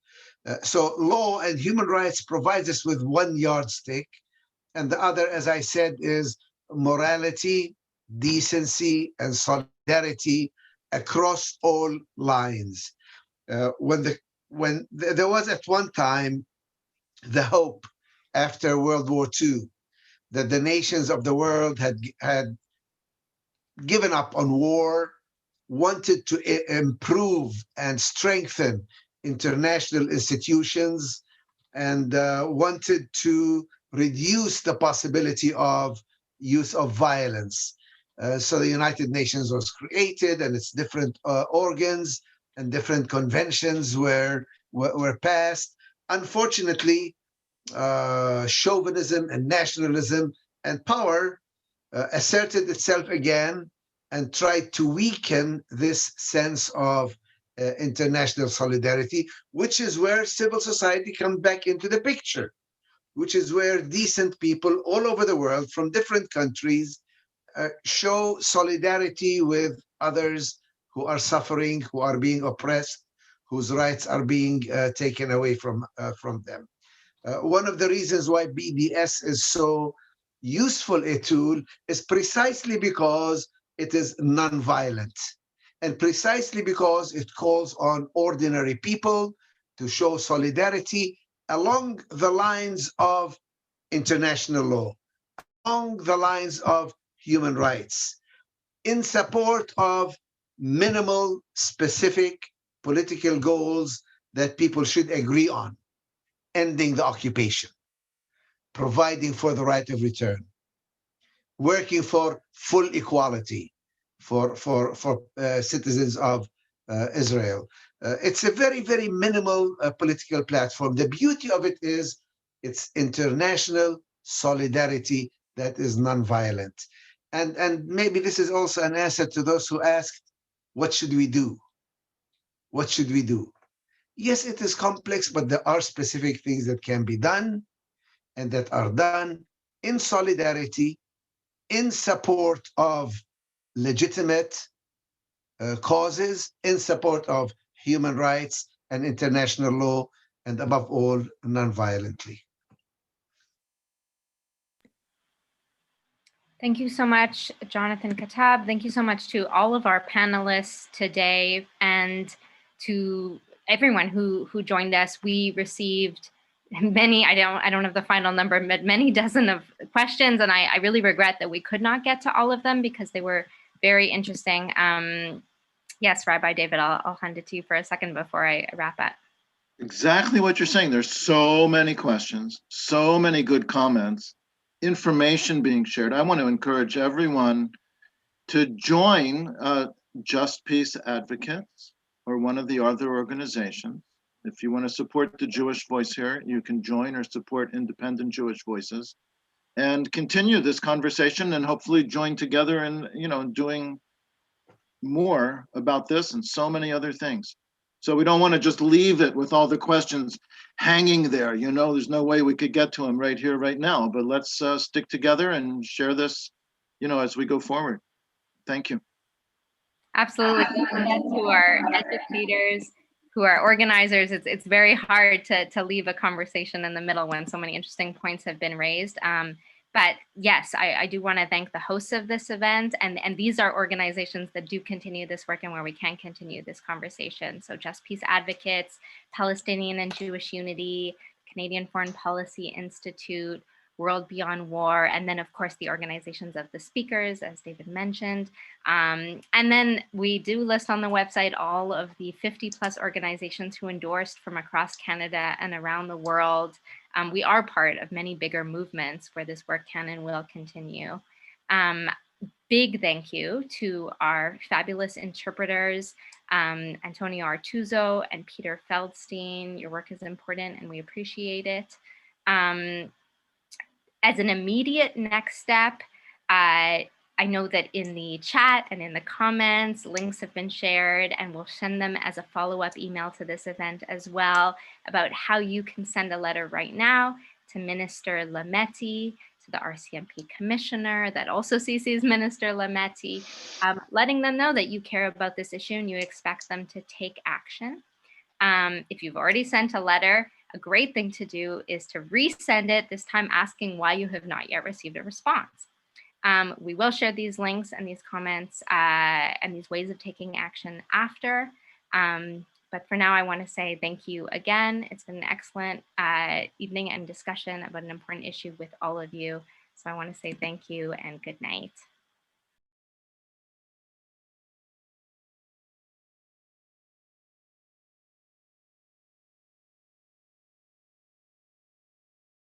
So law and human rights provides us with one yardstick, and the other, as I said, is morality, decency, and solidarity across all lines. When there was at one time the hope after World War II that the nations of the world had given up on war, wanted to improve and strengthen international institutions, and wanted to reduce the possibility of use of violence. So the United Nations was created, and its different organs and different conventions were passed. Unfortunately, chauvinism and nationalism and power asserted itself again and tried to weaken this sense of international solidarity, which is where civil society comes back into the picture, which is where decent people all over the world from different countries show solidarity with others who are suffering, who are being oppressed, whose rights are being taken away from them. One of the reasons why BDS is so useful a tool is precisely because it is nonviolent, and precisely because it calls on ordinary people to show solidarity along the lines of international law, along the lines of human rights, in support of minimal, specific political goals that people should agree on: ending the occupation, providing for the right of return, working for full equality for citizens of Israel. It's a very, very minimal political platform. The beauty of it is it's international solidarity that is nonviolent. And maybe this is also an answer to those who asked, what should we do? What should we do? Yes, it is complex, but there are specific things that can be done and that are done in solidarity, in support of legitimate causes, in support of human rights and international law, and above all, non-violently. Thank you so much, Jonathan Katab. Thank you so much to all of our panelists today and to everyone who joined us. We received many, I don't have the final number, but many dozen of questions, and I really regret that we could not get to all of them because they were very interesting. Yes, Rabbi David, I'll hand it to you for a second before I wrap up. Exactly what you're saying. There's so many questions, so many good comments, information being shared. I want to encourage everyone to join Just Peace Advocates or one of the other organizations. If you want to support the Jewish voice here, you can join or support independent Jewish voices and continue this conversation and hopefully join together in, doing more about this and so many other things. So we don't want to just leave it with all the questions hanging there. There's no way we could get to them right here, right now, but let's stick together and share this, as we go forward. Thank you. Absolutely. To our educators, who are organizers, it's very hard to leave a conversation in the middle when so many interesting points have been raised. But yes, I do want to thank the hosts of this event, and these are organizations that do continue this work and where we can continue this conversation. So Just Peace Advocates, Palestinian and Jewish Unity, Canadian Foreign Policy Institute, World Beyond War, and then of course the organizations of the speakers, as David mentioned. And then we do list on the website all of the 50+ organizations who endorsed from across Canada and around the world. We are part of many bigger movements where this work can and will continue. Big thank you to our fabulous interpreters, Antonio Artuzo and Peter Feldstein. Your work is important and we appreciate it. As an immediate next step, I know that in the chat and in the comments, links have been shared, and we'll send them as a follow-up email to this event as well about how you can send a letter right now to Minister Lametti, to the RCMP Commissioner that also CCs Minister Lametti, letting them know that you care about this issue and you expect them to take action. If you've already sent a letter, a great thing to do is to resend it, this time asking why you have not yet received a response. We will share these links and these comments and these ways of taking action after. But for now, I want to say thank you again. It's been an excellent evening and discussion about an important issue with all of you. So I want to say thank you and good night.